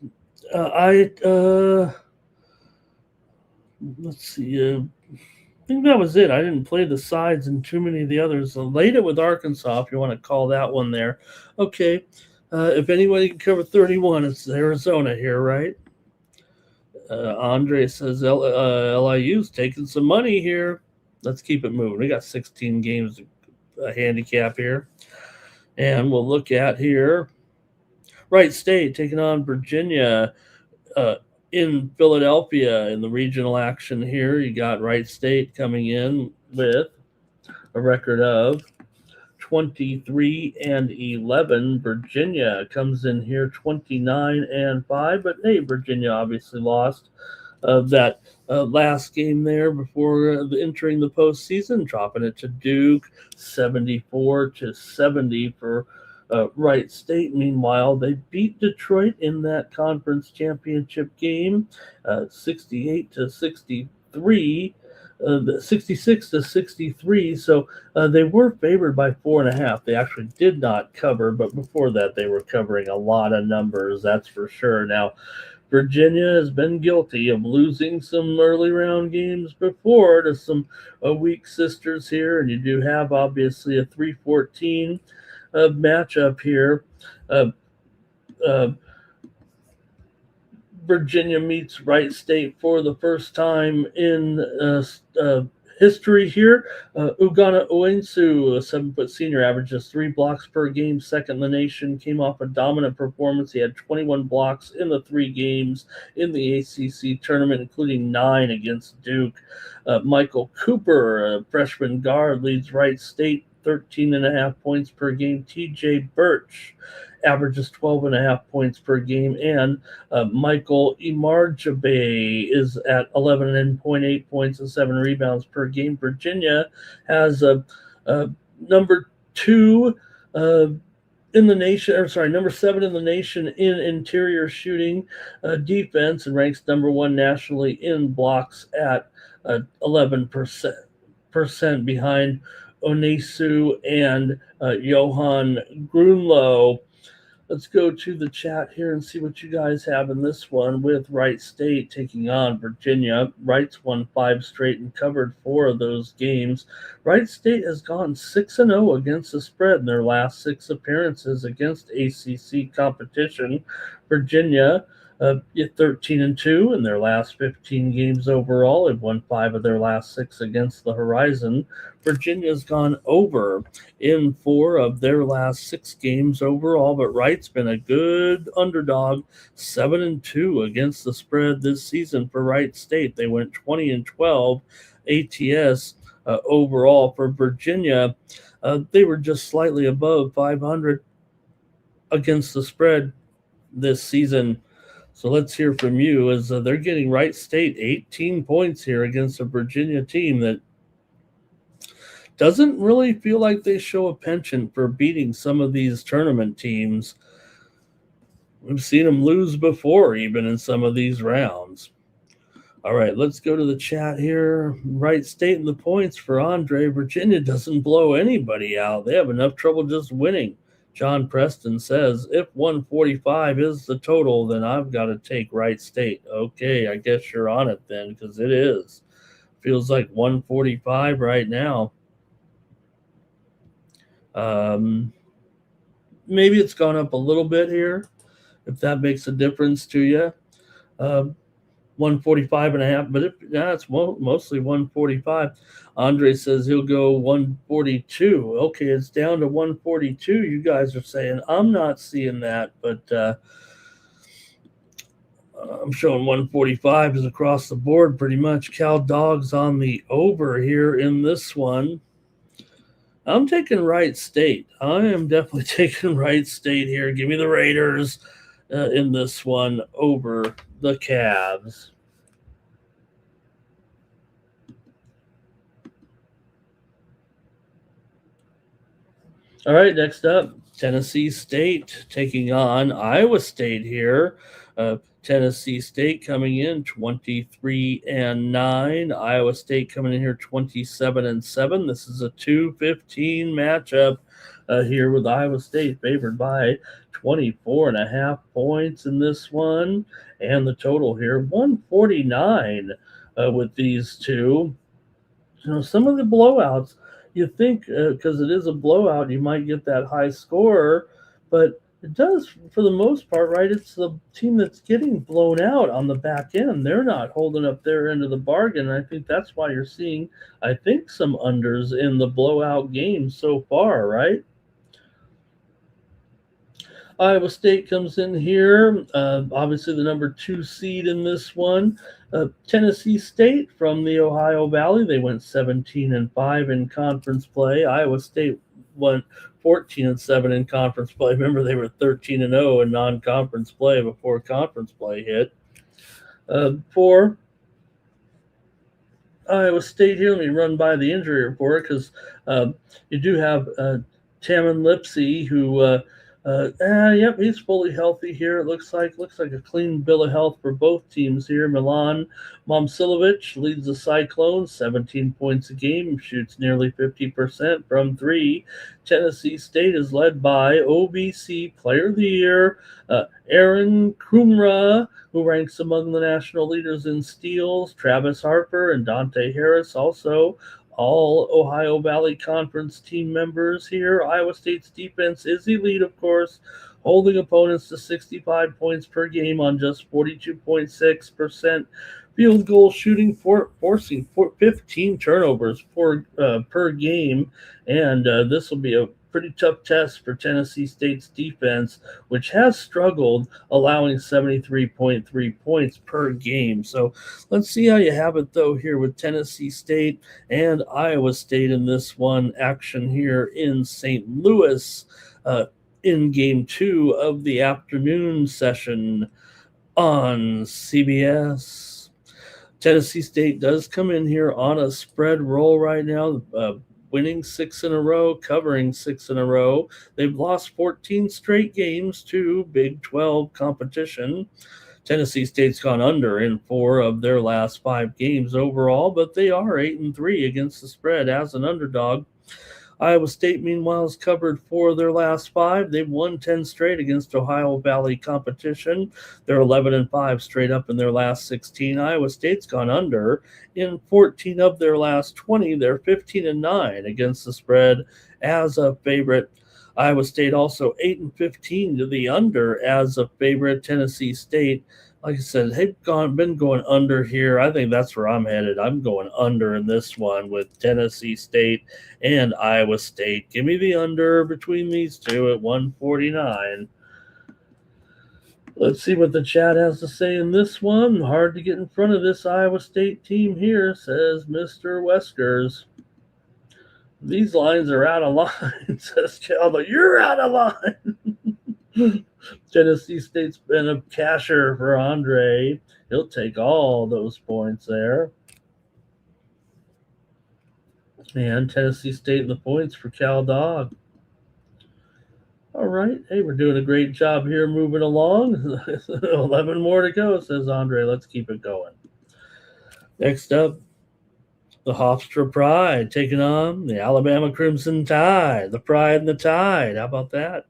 Let's see. I think that was it. I didn't play the sides and too many of the others. So laid it with Arkansas, if you want to call that one there. Okay. If anybody can cover 31, it's Arizona here, right? Andre says LIU's taking some money here. Let's keep it moving. We got 16 games handicap here. And we'll look at here. Wright State taking on Virginia in Philadelphia in the regional action here. You got Wright State coming in with a record of 23-11. Virginia comes in here 29-5, but hey, Virginia obviously lost that last game there before entering the postseason, dropping it to Duke 74-70 for Wright State. Meanwhile, they beat Detroit in that conference championship game 68-63. 66-63, so they were favored by 4.5. They actually did not cover, but before that they were covering a lot of numbers, that's for sure. Now, Virginia has been guilty of losing some early round games before to some weak sisters here, and you do have obviously a 3-14 matchup here. Virginia meets Wright State for the first time in history here. Ugana Owensu, a 7-foot senior, averages 3 blocks per game, second in the nation. Came off a dominant performance. He had 21 blocks in the 3 games in the ACC tournament, including 9 against Duke. Michael Cooper, a freshman guard, leads Wright State, 13.5 points per game. TJ Birch averages 12.5 points per game, and Michael Imarjabe is at 11.8 points and 7 rebounds per game. Virginia has a number 2 in the nation, or sorry, number 7 in the nation in interior shooting defense, and ranks number 1 nationally in blocks at 11% behind Onesu and Johan Grunlow. Let's go to the chat here and see what you guys have in this one with Wright State taking on Virginia. Wright's won 5 straight and covered 4 of those games. Wright State has gone 6-0 against the spread in their last 6 appearances against ACC competition. Virginia 13-2 in their last 15 games overall. They've won 5 of their last 6 against the Horizon. Virginia's gone over in 4 of their last 6 games overall, but Wright's been a good underdog, 7-2 against the spread this season for Wright State. They went 20-12 ATS overall. For Virginia, they were just slightly above 500 against the spread this season. So let's hear from you, as they're getting Wright State 18 points here against a Virginia team that doesn't really feel like they show a penchant for beating some of these tournament teams. We've seen them lose before, even in some of these rounds. All right, let's go to the chat here. Wright State and the points for Andre. Virginia doesn't blow anybody out. They have enough trouble just winning. John Preston says, if 145 is the total, then I've got to take Wright State. Okay, I guess you're on it then, because it is. Feels like 145 right now. Maybe it's gone up a little bit here, if that makes a difference to you. 145.5, but it's mostly 145. Andre says he'll go 142. Okay, it's down to 142. You guys are saying I'm not seeing that, but I'm showing 145 is across the board pretty much. Cal Dogs on the over here in this one. I'm taking Wright State. I am definitely taking Wright State here. Give me the Raiders in this one over the Cavs. All right, next up, Tennessee State taking on Iowa State here. Tennessee State coming in 23-9. Iowa State coming in here 27-7. This is a 2-15 matchup here, with Iowa State favored by 24.5 points in this one. And the total here, 149 with these two. You know, some of the blowouts, you think because it is a blowout, you might get that high score, but it does, for the most part, right? It's the team that's getting blown out on the back end. They're not holding up their end of the bargain. And I think that's why you're seeing, I think, some unders in the blowout games so far, right? Iowa State comes in here, obviously the number 2 seed in this one. Tennessee State from the Ohio Valley, they went 17-5 in conference play. Iowa State went 14-7 in conference play. Remember, they were 13-0 in non-conference play before conference play hit. For Iowa State here, let me run by the injury report, because you do have Tamin Lipsey, who yep, he's fully healthy here. It looks like a clean bill of health for both teams here. Milan Momcilovic leads the Cyclones, 17 points a game, shoots nearly 50% from 3. Tennessee State is led by OVC Player of the Year, Aaron Kumra, who ranks among the national leaders in steals. Travis Harper and Dante Harris also all Ohio Valley Conference team members here. Iowa State's defense is elite, of course, holding opponents to 65 points per game on just 42.6% field goal shooting, forcing 15 turnovers per game. And this will be a pretty tough test for Tennessee State's defense, which has struggled, allowing 73.3 points per game. So let's see how you have it, though, here with Tennessee State and Iowa State in this one action here in St. Louis in game 2 of the afternoon session on CBS. Tennessee State does come in here on a spread roll right now, winning 6 in a row, covering 6 in a row. They've lost 14 straight games to Big 12 competition. Tennessee State's gone under in 4 of their last 5 games overall, but they are 8-3 against the spread as an underdog. Iowa State, meanwhile, has covered 4 of their last 5. They've won 10 straight against Ohio Valley competition. They're 11-5 straight up in their last 16. Iowa State's gone under in 14 of their last 20. They're 15-9 against the spread as a favorite. Iowa State also 8-15 to the under as a favorite. Tennessee State, like I said, they've been going under here. I think that's where I'm headed. I'm going under in this one with Tennessee State and Iowa State. Give me the under between these two at 149. Let's see what the chat has to say in this one. Hard to get in front of this Iowa State team here, says Mr. Weskers. These lines are out of line, says Caldo. You're out of line. Tennessee State's been a casher for Andre. He'll take all those points there. And Tennessee State in the points for Cal Dog. All right. Hey, we're doing a great job here moving along. 11 more to go, says Andre. Let's keep it going. Next up, the Hofstra Pride taking on the Alabama Crimson Tide. The Pride and the Tide. How about that?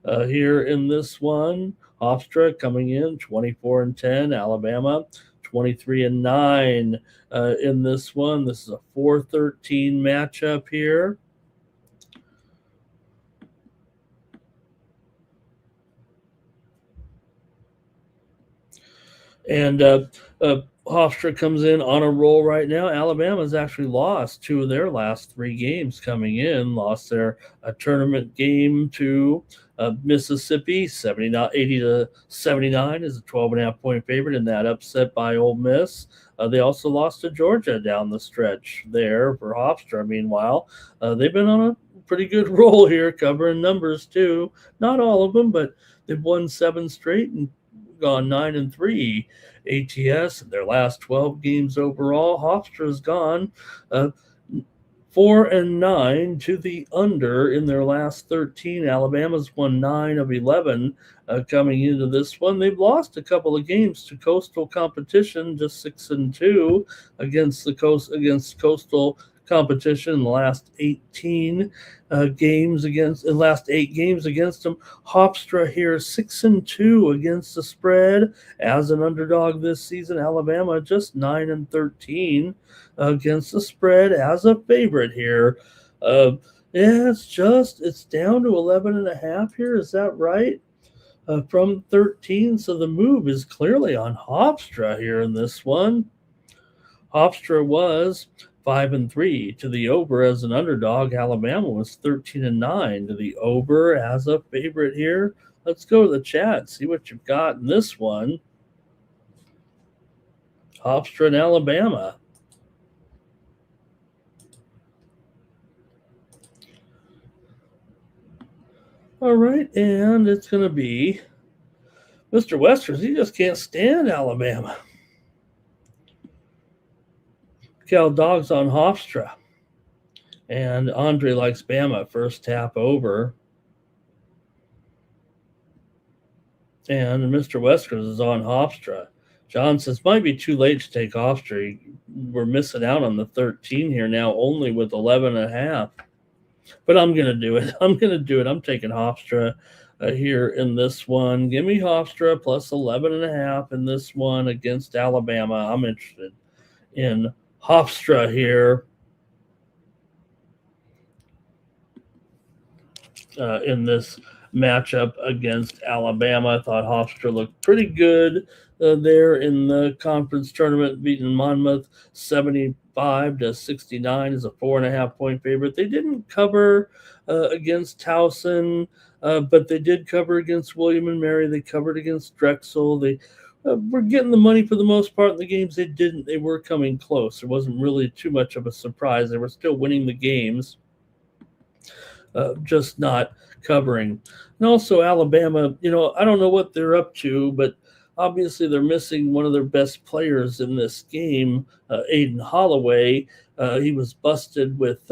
Here in this one, Hofstra coming in 24-10. Alabama 23-9 in this one. This is a 4-13 matchup here. And Hofstra comes in on a roll right now. Alabama's actually lost 2 of their last 3 games coming in. Lost their tournament game to Mississippi, 80-79 is a 12.5 point favorite in that upset by Ole Miss. They also lost to Georgia down the stretch there for Hofstra. Meanwhile, they've been on a pretty good roll here, covering numbers too. Not all of them, but they've won 7 straight and gone 9-3 ATS in their last 12 games overall. Hofstra's gone 4-9 to the under in their last 13. Alabama's won 9 of 11 coming into this one. They've lost a couple of games to Coastal competition, just 6-2 against Coastal competition in the last 18 games against the last 8 games against them. Hofstra here 6-2 against the spread as an underdog this season. Alabama just 9-13 against the spread as a favorite here. Yeah, it's down to 11.5 here. Is that right? From 13, so the move is clearly on Hofstra here in this one. Hofstra was 5-3 to the over as an underdog. Alabama was 13-9 to the over as a favorite here. Let's go to the chat, see what you've got in this one. Hofstra and Alabama. All right, and it's going to be Mr. Westers. He just can't stand Alabama. Cal Dogs on Hofstra. And Andre likes Bama first tap over. And Mr. Weskers is on Hofstra. John says, might be too late to take Hofstra. We're missing out on the 13 here now, only with 11.5. But I'm going to do it. I'm taking Hofstra here in this one. Give me Hofstra plus 11.5 in this one against Alabama. I'm interested in Hofstra here in this matchup against Alabama. I thought Hofstra looked pretty good there in the conference tournament, beating Monmouth 75-69 as a 4.5 point favorite. They didn't cover against Towson, but they did cover against William and Mary. They covered against Drexel. They were getting the money for the most part in the games. They were coming close. There wasn't really too much of a surprise. They were still winning the games, just not covering. And also Alabama, I don't know what they're up to, but obviously they're missing one of their best players in this game, Aiden Holloway. He was busted with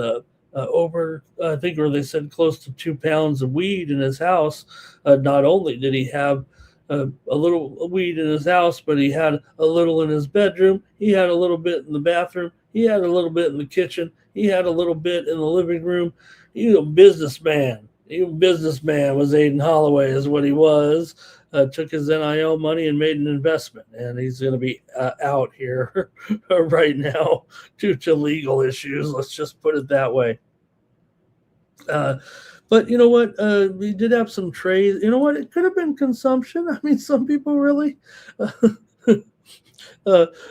over, I think, or they said close to 2 pounds of weed in his house. Not only did he have a little weed in his house, but he had a little in his bedroom. He had a little bit in the bathroom. He had a little bit in the kitchen. He had a little bit in the living room. He was a businessman. Businessman was Aiden Holloway, is what he was. Took his NIL money and made an investment, and he's going to be out here right now due to legal issues. Let's just put it that way. But you know what? We did have some trades. You know what? It could have been consumption. I mean, some people really, uh,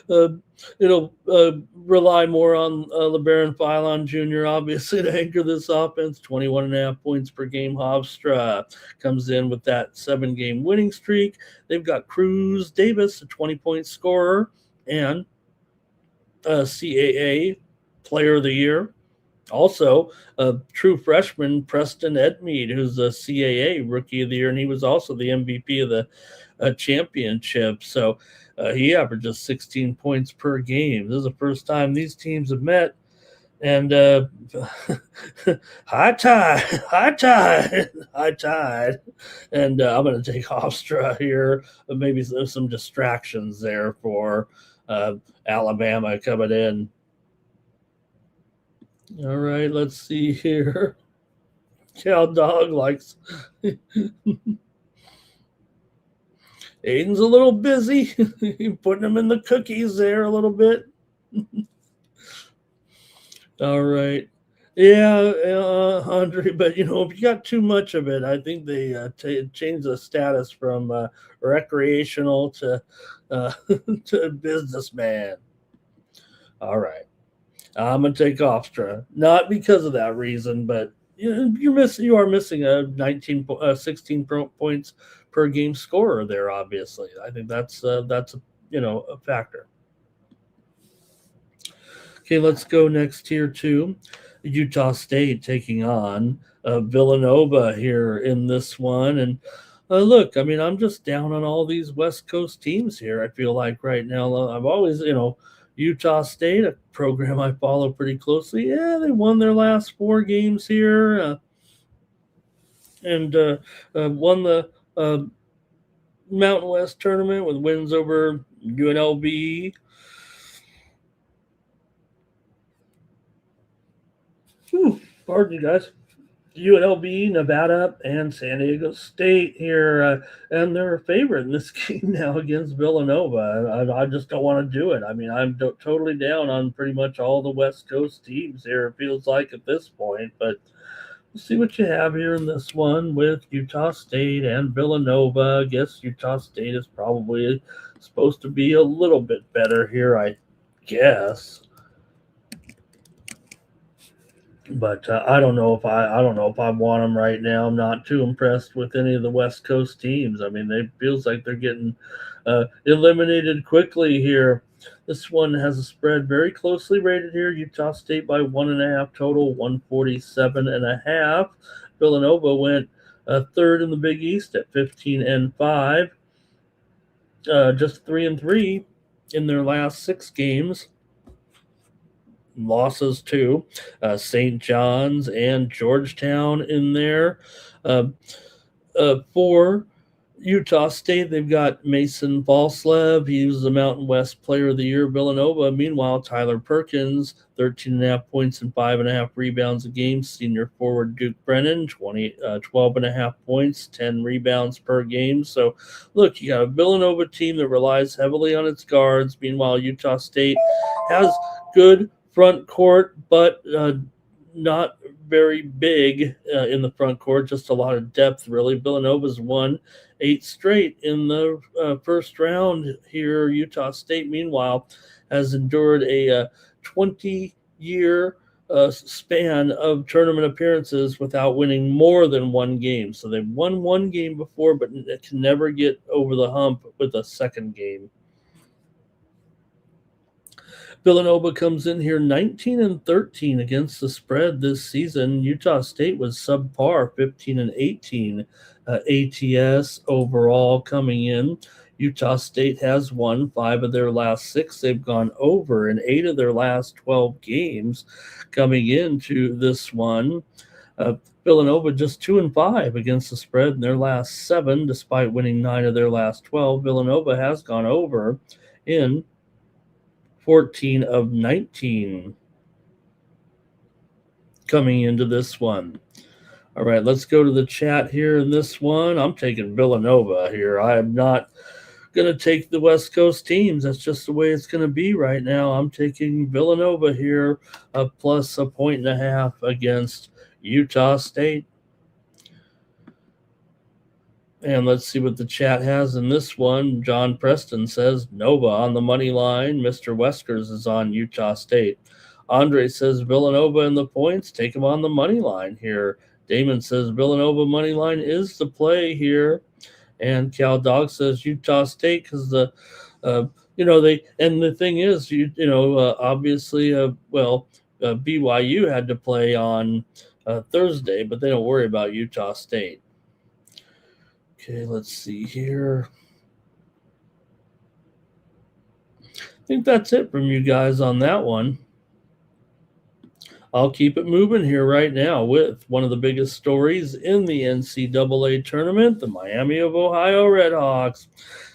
uh, rely more on LeBaron Philon Jr., obviously, to anchor this offense. 21.5 points per game. Hofstra comes in with that 7-game winning streak. They've got Cruz Davis, a 20-point scorer, and CAA Player of the Year. Also, a true freshman, Preston Edmeade, who's a CAA Rookie of the Year, and he was also the MVP of the championship. So he averages 16 points per game. This is the first time these teams have met. And high tide, high tide, high tide. And I'm going to take Hofstra here. Maybe some distractions there for Alabama coming in. All right, let's see here. Cow Dog likes. Aiden's a little busy. Putting him in the cookies there a little bit. All right. Yeah, Andre, but if you got too much of it, I think they changed the status from recreational to to businessman. All right. I'm gonna take Hofstra, not because of that reason, but you are missing a 16 points per game scorer there. Obviously, I think that's a factor. Okay, let's go next here to Utah State taking on Villanova here in this one. And look, I mean, I'm just down on all these West Coast teams here. I feel like right now, I've always, Utah State, a program I follow pretty closely. Yeah, they won their last 4 games here and won the Mountain West tournament with wins over UNLV. Pardon you guys. UNLV, Nevada, and San Diego State here, and they're a favorite in this game now against Villanova. I just don't want to do it. I mean, I'm totally down on pretty much all the West Coast teams here, it feels like at this point, but we'll see what you have here in this one with Utah State and Villanova. I guess Utah State is probably supposed to be a little bit better here, I guess. But I don't know if I want them right now. I'm not too impressed with any of the West Coast teams. I mean, it feels like they're getting eliminated quickly here. This one has a spread very closely rated here. Utah State by 1.5 total, 147.5. Villanova went third in the Big East at 15-5, just 3-3 in their last 6 games. Losses to St. John's and Georgetown in there. For Utah State, they've got Mason Valslev. He was the Mountain West Player of the Year. Villanova, meanwhile, Tyler Perkins, 13.5 points and 5.5 rebounds a game. Senior forward Duke Brennan, 12.5 points, 10 rebounds per game. So, look, you got a Villanova team that relies heavily on its guards. Meanwhile, Utah State has good front court, but not very big in the front court, just a lot of depth, really. Villanova's won 8 straight in the first round here. Utah State, meanwhile, has endured a 20-year span of tournament appearances without winning more than one game. So they've won one game before, but can never get over the hump with a second game. Villanova comes in here 19-13 against the spread this season. Utah State was subpar, 15-18 ATS overall coming in. Utah State has won 5 of their last 6. They've gone over in 8 of their last 12 games coming into this one. Villanova just 2-5 against the spread in their last 7, despite winning 9 of their last 12. Villanova has gone over in 14 of 19 coming into this one. All right, let's go to the chat here in this one. I'm taking Villanova here. I am not going to take the West Coast teams. That's just the way it's going to be right now. I'm taking Villanova here, plus 1.5 against Utah State. And let's see what the chat has in this one. John Preston says Nova on the money line. Mr. Weskers is on Utah State. Andre says Villanova in the points. Take him on the money line here. Damon says Villanova money line is the play here. And Cal Dog says Utah State because the thing is, obviously, BYU had to play on Thursday, but they don't worry about Utah State. Okay, let's see here. I think that's it from you guys on that one. I'll keep it moving here right now with one of the biggest stories in the NCAA tournament, the Miami of Ohio Redhawks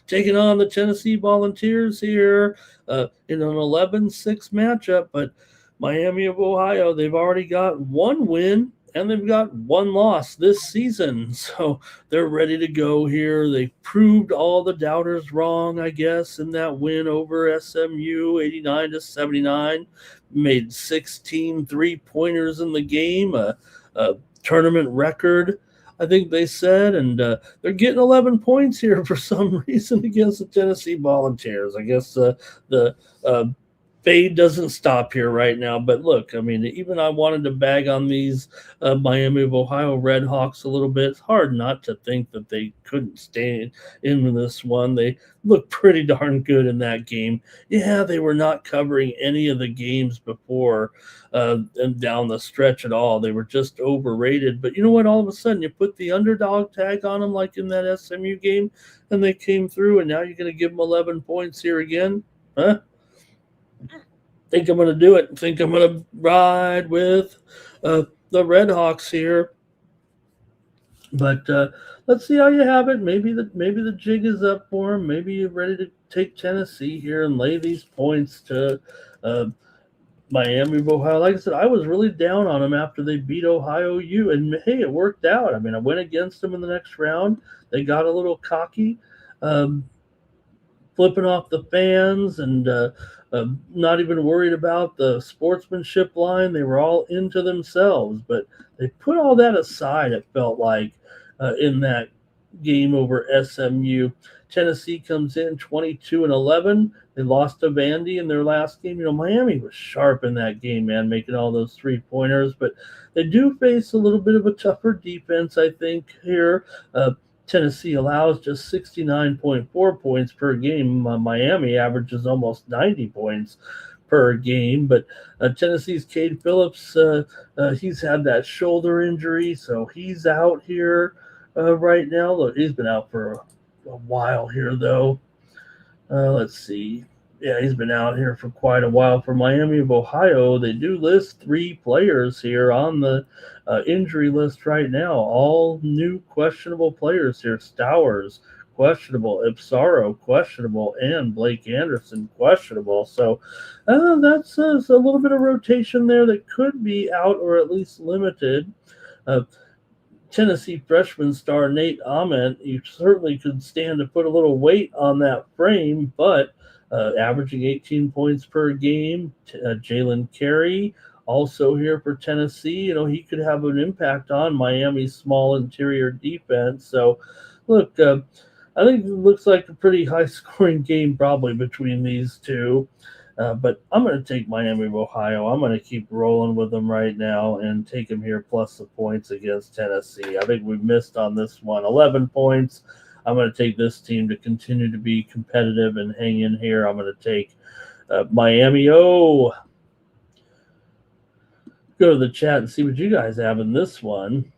taking on the Tennessee Volunteers here in an 11-6 matchup. But Miami of Ohio, they've already got one win and they've got one loss this season. So they're ready to go here. They proved all the doubters wrong, I guess, in that win over SMU, 89-79. Made 16 three-pointers in the game, a tournament record, I think they said. And they're getting 11 points here for some reason against the Tennessee Volunteers. I guess the fade doesn't stop here right now. But look, I mean, even I wanted to bag on these Miami of Ohio Redhawks a little bit. It's hard not to think that they couldn't stay in this one. They looked pretty darn good in that game. Yeah, they were not covering any of the games before and down the stretch at all. They were just overrated. But you know what? All of a sudden, you put the underdog tag on them like in that SMU game, and they came through, and now you're going to give them 11 points here again? Huh? Think I'm going to do it. Think I'm going to ride with the Redhawks here. But let's see how you have it. Maybe the jig is up for them. Maybe you're ready to take Tennessee here and lay these points to Miami of Ohio. Like I said, I was really down on them after they beat Ohio U, and hey, it worked out. I mean, I went against them in the next round. They got a little cocky, flipping off the fans and not even worried about the sportsmanship line. They were all into themselves, but they put all that aside, it felt like, in that game over SMU. Tennessee comes in 22-11. They lost to Vandy in their last game. You know, Miami was sharp in that game, man, making all those three-pointers, but they do face a little bit of a tougher defense, I think, here. Tennessee allows just 69.4 points per game. Miami averages almost 90 points per game. But Tennessee's Cade Phillips, he's had that shoulder injury, so he's out here right now. Look, he's been out for a while here, though. Let's see. Yeah, he's been out here for quite a while. For Miami of Ohio, they do list 3 players here on the injury list right now. All new questionable players here. Stowers, questionable. Ipsaro, questionable. And Blake Anderson, questionable. So that's a little bit of rotation there that could be out or at least limited. Tennessee freshman star Nate Ament, you certainly could stand to put a little weight on that frame, but averaging 18 points per game. Jalen Carey Also here for Tennessee, he could have an impact on Miami's small interior defense. So, look, I think it looks like a pretty high scoring game probably between these two. But I'm going to take Miami of Ohio. I'm going to keep rolling with them right now and take them here plus the points against Tennessee. I think we've missed on this one. 11 points. I'm going to take this team to continue to be competitive and hang in here. I'm going to take Miami. Oh, go to the chat and see what you guys have in this one.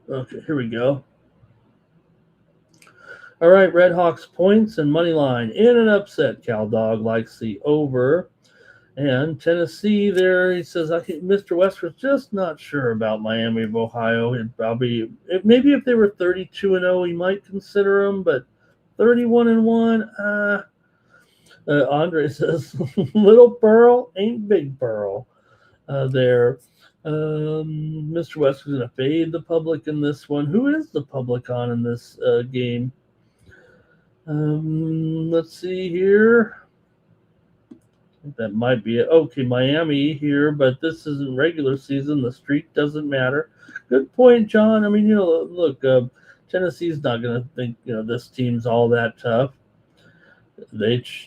Okay, here we go. All right, Red Hawks points and money line in an upset. Cal Dog likes the over. And Tennessee there, he says, Mr. Wester's just not sure about Miami of Ohio. Maybe if they were 32-0, he might consider them, but 31-1, Andre says, Little Pearl ain't Big Pearl there. Mr. Wester's going to fade the public in this one. Who is the public on in this game? Let's see here. That might be it. Okay, Miami here, but this isn't regular season. The streak doesn't matter. Good point, John. I mean, look, Tennessee's not going to think, this team's all that tough.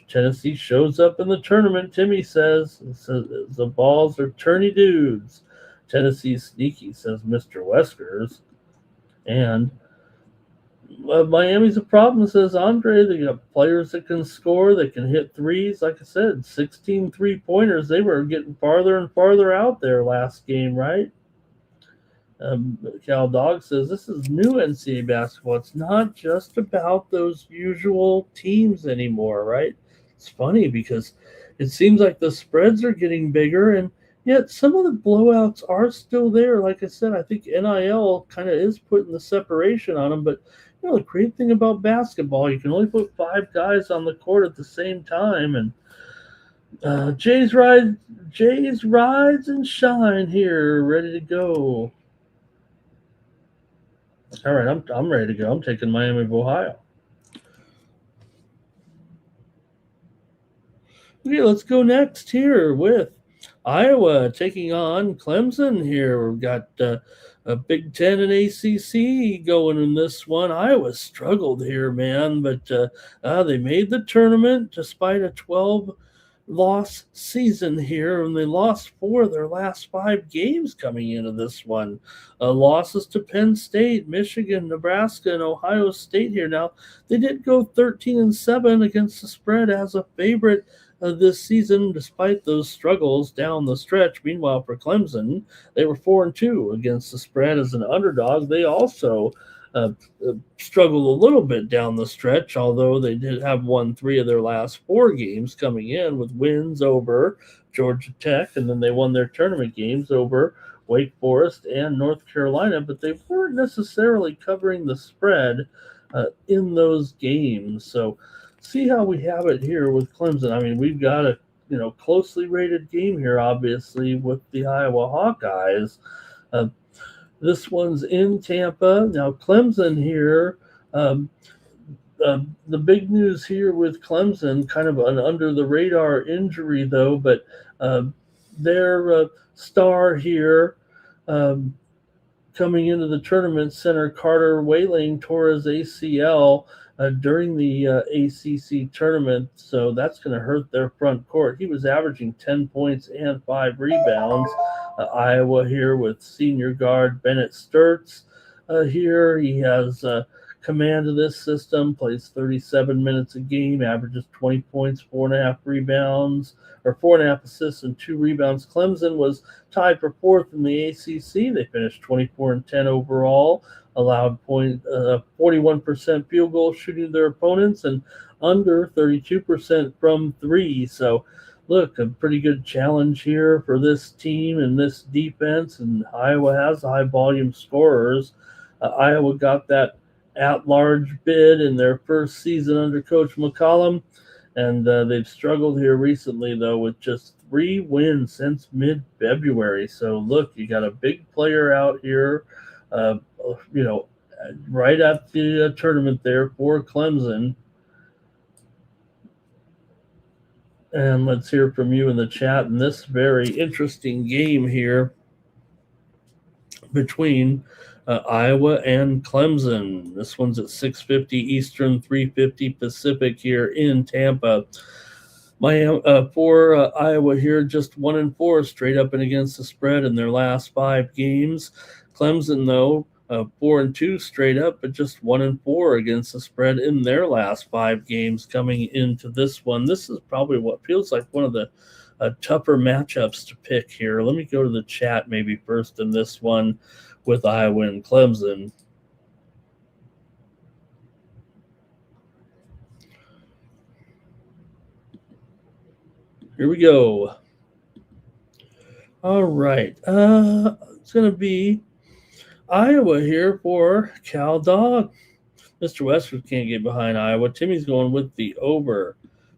Tennessee shows up in the tournament, Timmy says. The balls are tourney dudes. Tennessee's sneaky, says Mr. Weskers. And Miami's a problem, says Andre. They got players that can score, they can hit threes. Like I said, 16 3-pointers. They were getting farther and farther out there last game, right? Cal Dog says this is new NCAA basketball. It's not just about those usual teams anymore, right? It's funny because it seems like the spreads are getting bigger, and yet some of the blowouts are still there. Like I said, I think NIL kind of is putting the separation on them, but the great thing about basketball, you can only put 5 guys on the court at the same time. And Jays rides and shine here, ready to go. All right, I'm ready to go. I'm taking Miami of Ohio. Okay, let's go next here with Iowa taking on Clemson here. We've got a Big Ten and ACC going in this one. Iowa struggled here, man, but they made the tournament despite a 12-loss season here, and they lost 4 of their last 5 games coming into this one. Losses to Penn State, Michigan, Nebraska, and Ohio State here. Now, they did go 13-7 against the spread as a favorite this season, despite those struggles down the stretch. Meanwhile, for Clemson, they were 4-2 against the spread as an underdog. They also struggled a little bit down the stretch, although they did have won 3 of their last 4 games coming in with wins over Georgia Tech, and then they won their tournament games over Wake Forest and North Carolina, but they weren't necessarily covering the spread in those games. So see how we have it here with Clemson. I mean, we've got a closely rated game here, obviously, with the Iowa Hawkeyes. This one's in Tampa. Now, Clemson here, the big news here with Clemson, kind of an under-the-radar injury, though, but their star here coming into the tournament, center Carter Wayling tore his ACL during the ACC tournament, so that's going to hurt their front court. He was averaging 10 points and 5 rebounds. Iowa here with senior guard Bennett Sturtz here. He has command of this system, plays 37 minutes a game, averages 20 points, 4.5 rebounds, or 4.5 assists and 2 rebounds. Clemson was tied for 4th in the ACC. They finished 24-10 overall, allowed 41% field goal shooting their opponents and under 32% from 3. So, look, a pretty good challenge here for this team and this defense, and Iowa has high volume scorers. Iowa got that at-large bid in their first season under Coach McCollum, and they've struggled here recently, though, with just 3 wins since mid-February. So, look, you got a big player out here, right at the tournament there for Clemson. And let's hear from you in the chat in this very interesting game here between Iowa and Clemson. This one's at 6:50 Eastern, 3:50 Pacific here in Tampa. For Iowa here, just 1-4 straight up and against the spread in their last 5 games. Clemson, though, 4-2 straight up, but just 1-4 against the spread in their last 5 games coming into this one. This is probably what feels like one of the tougher matchups to pick here. Let me go to the chat maybe first in this one with Iowa and Clemson. Here we go. All right. It's going to be Iowa here for Cal Dog. Mr. Westwood can't get behind Iowa. Timmy's going with the over.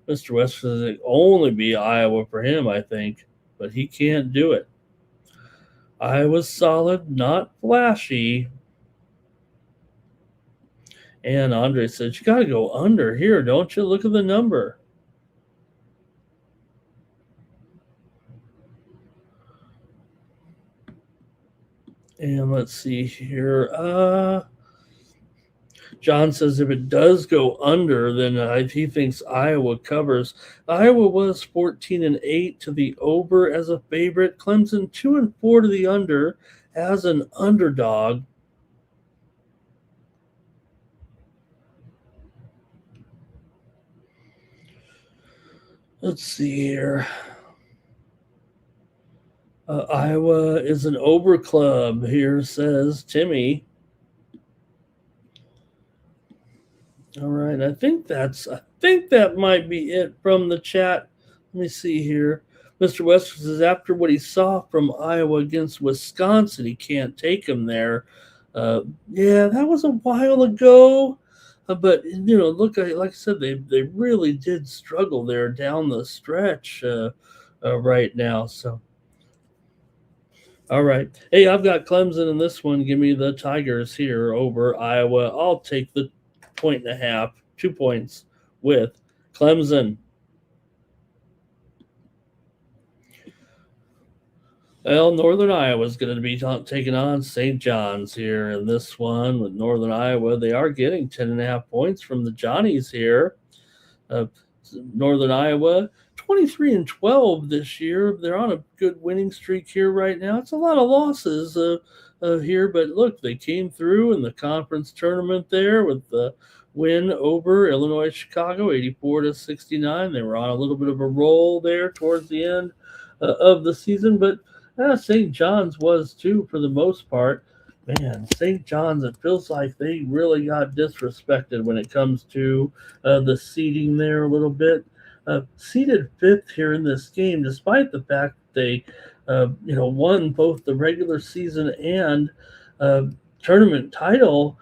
Mr. Westwood says it only be Iowa for him, I think, but he can't do it. Iowa's solid, not flashy. And Andre says, you got to go under here, don't you? Look at the number. And let's see here. John says if it does go under, then he thinks Iowa covers. Iowa was 14-8 to the over as a favorite. Clemson 2-4 to the under as an underdog. Let's see here. Iowa is an over club here, says Timmy. All right, I think that might be it from the chat. Let me see here. Mr. West says after what he saw from Iowa against Wisconsin, he can't take him there. Yeah, that was a while ago. But look, like I said, they really did struggle there down the stretch right now. So, all right. Hey, I've got Clemson in this one. Give me the Tigers here over Iowa. I'll take the 1.5, 2 points with Clemson. Well, Northern Iowa is going to be taking on St. John's here in this one with Northern Iowa. They are getting 10.5 points from the Johnnies here. Northern Iowa, 23-12 this year. They're on a good winning streak here right now. It's a lot of losses here, but look, they came through in the conference tournament there with the win over Illinois Chicago, 84-69. They were on a little bit of a roll there towards the end of the season, but St. John's was too for the most part. Man, St. John's, it feels like they really got disrespected when it comes to the seeding there a little bit. Seeded 5th here in this game, despite the fact that they, won both the regular season and tournament title.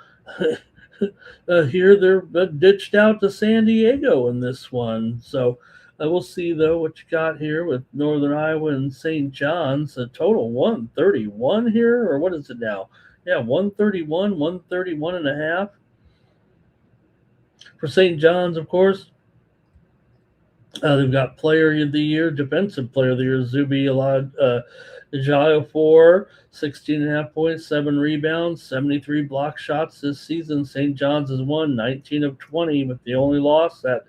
Here they're ditched out to San Diego in this one. So we'll see, though, what you got here with Northern Iowa and St. John's. A total 131 here, or what is it now? Yeah, 131 and a half. For St. John's, of course, they've got Player of the Year, Defensive Player of the Year, Zuby Ejiofor, 16.5 points, 7 rebounds, 73 block shots this season. St. John's has won 19 of 20, with the only loss, that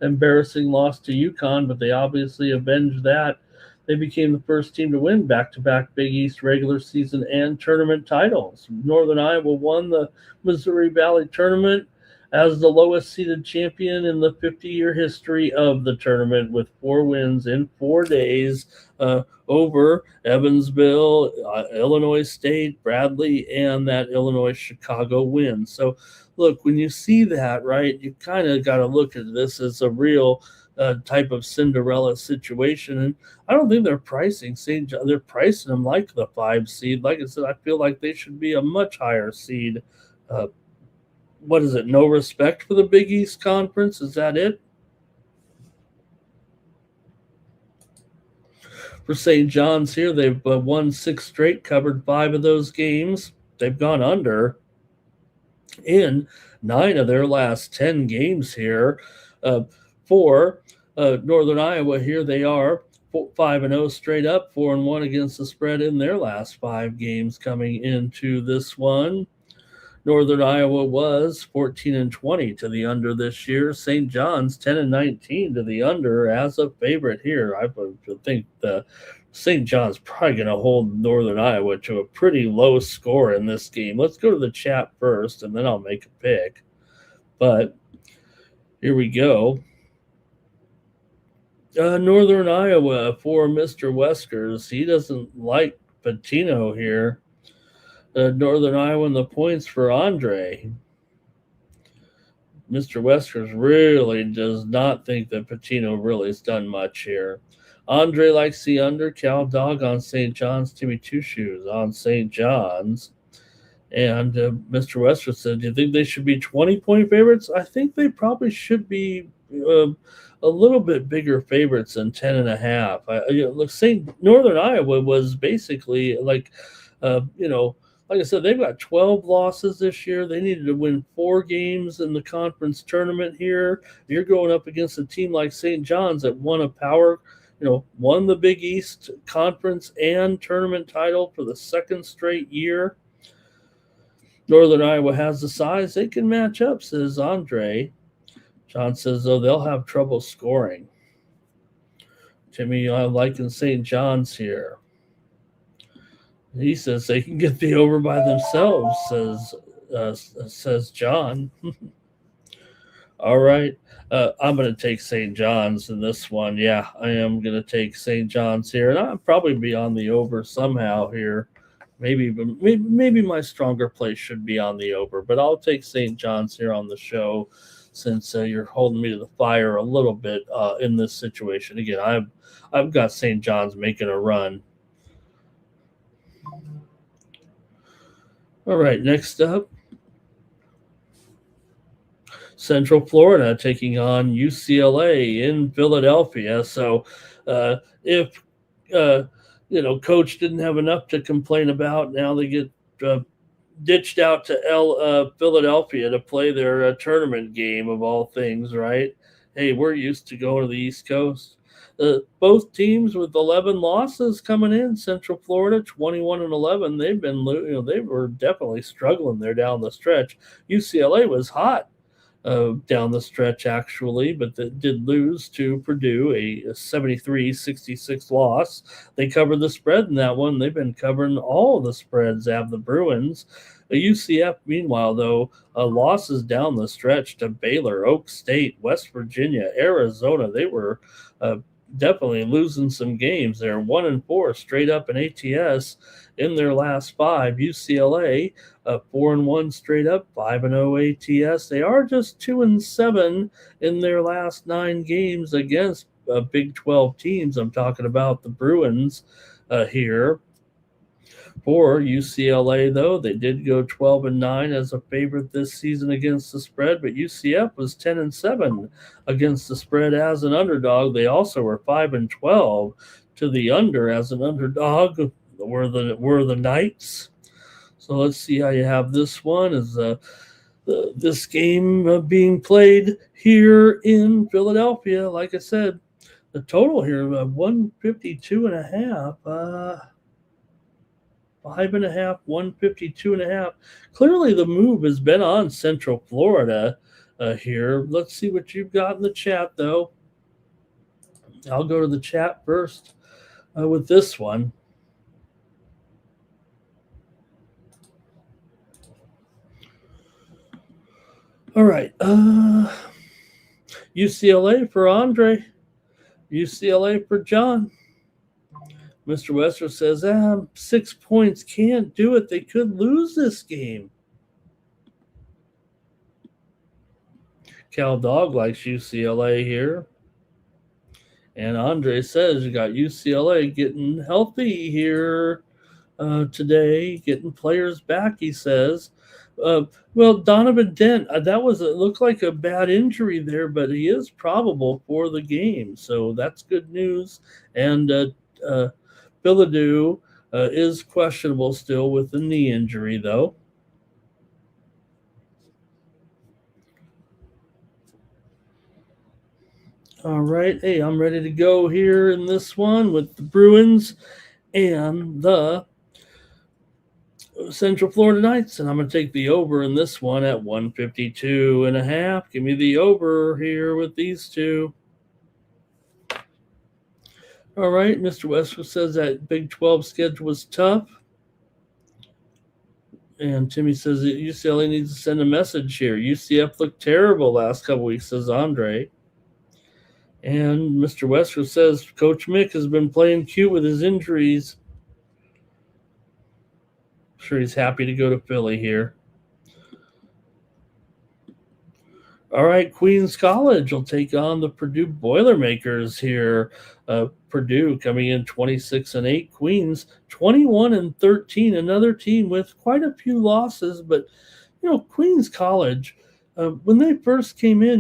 embarrassing loss to UConn, but they obviously avenged that. They became the first team to win back-to-back Big East regular season and tournament titles. Northern Iowa won the Missouri Valley Tournament as the lowest-seeded champion in the 50-year history of the tournament, with 4 wins in 4 days over Evansville, Illinois State, Bradley, and that Illinois-Chicago win. So, look, when you see that, right, you kind of got to look at this as a real type of Cinderella situation. And I don't think they're pricing St. John. They're pricing them like the 5 seed. Like I said, I feel like they should be a much higher seed. What is it? No respect for the Big East Conference? Is that it? For St. John's here, they've won 6 straight, covered 5 of those games. They've gone under. In 9 of their last 10 games here uh, for Northern Iowa. Here they are 5-0 straight up, 4-1 against the spread in their last 5 games coming into this one. Northern Iowa was 14-20 to the under this year. St. John's 10-19 to the under as a favorite here. I would think the St. John's probably going to hold Northern Iowa to a pretty low score in this game. Let's go to the chat first, and then I'll make a pick. But here we go. Northern Iowa for Mr. Weskers. He doesn't like Patino here. Northern Iowa and the points for Andre. Mr. Weskers really does not think that Patino really has done much here. Andre likes the under. Cal Dog on St. John's. Timmy Two Shoes on St. John's. And Mr. Weskers said, do you think they should be 20-point favorites? I think they probably should be a little bit bigger favorites than 10.5. Look, Northern Iowa was basically like, like I said, they've got 12 losses this year. They needed to win 4 games in the conference tournament here. You're going up against a team like St. John's that won won the Big East Conference and tournament title for the second straight year. Northern Iowa has the size. They can match up, says Andre. John says, though, they'll have trouble scoring. Timmy, I'm liking St. John's here. He says they can get the over by themselves, says John. All right. I'm going to take St. John's in this one. Yeah, I am going to take St. John's here. And I'll probably be on the over somehow here. Maybe my stronger play should be on the over. But I'll take St. John's here on the show since you're holding me to the fire a little bit in this situation. Again, I've got St. John's making a run. All right, next up, Central Florida taking on UCLA in Philadelphia. So if, Coach didn't have enough to complain about, now they get ditched out to Philadelphia to play their tournament game of all things, right? Hey, we're used to going to the East Coast. Both teams with 11 losses coming in. Central Florida 21-11. They've been, they were definitely struggling there down the stretch. UCLA was hot down the stretch actually, but they did lose to Purdue, a 73-66 loss. They covered the spread in that one. They've been covering all the spreads of the Bruins. UCF, meanwhile, though, losses down the stretch to Baylor, Oak State, West Virginia, Arizona. They were definitely losing some games. They're 1-4 straight up in ATS in their last 5. UCLA 4-1 straight up, 5-0 ATS. They are just 2-7 in their last 9 games against Big 12 teams. I'm talking about the Bruins here. For UCLA, though, they did go 12-9 as a favorite this season against the spread, but UCF was 10-7 against the spread as an underdog. They also were 5-12 to the under as an underdog. Were the Knights. So let's see how you have this one. Is this game being played here in Philadelphia? Like I said, the total here 152.5. 5.5, 152.5. Clearly, the move has been on Central Florida here. Let's see what you've got in the chat, though. I'll go to the chat first with this one. All right. UCLA for Andre. UCLA for John. Mr. Wester says, 6 points can't do it. They could lose this game. Cal Dog likes UCLA here. And Andre says you got UCLA getting healthy here today, getting players back, he says. Well, Donovan Dent, it looked like a bad injury there, but he is probable for the game. So that's good news. And Billadou is questionable still with the knee injury, though. All right. Hey, I'm ready to go here in this one with the Bruins and the Central Florida Knights. And I'm going to take the over in this one at 152.5. Give me the over here with these two. All right. Mr. Westwood says that Big 12 schedule was tough. And Timmy says that UCLA needs to send a message here. UCF looked terrible last couple weeks, says Andre. And Mr. Westwood says Coach Mick has been playing cute with his injuries. I'm sure he's happy to go to Philly here. All right, Queens College will take on the Purdue Boilermakers here. Purdue coming in 26-8. Queens 21-13. Another team with quite a few losses, but Queens College. When they first came in,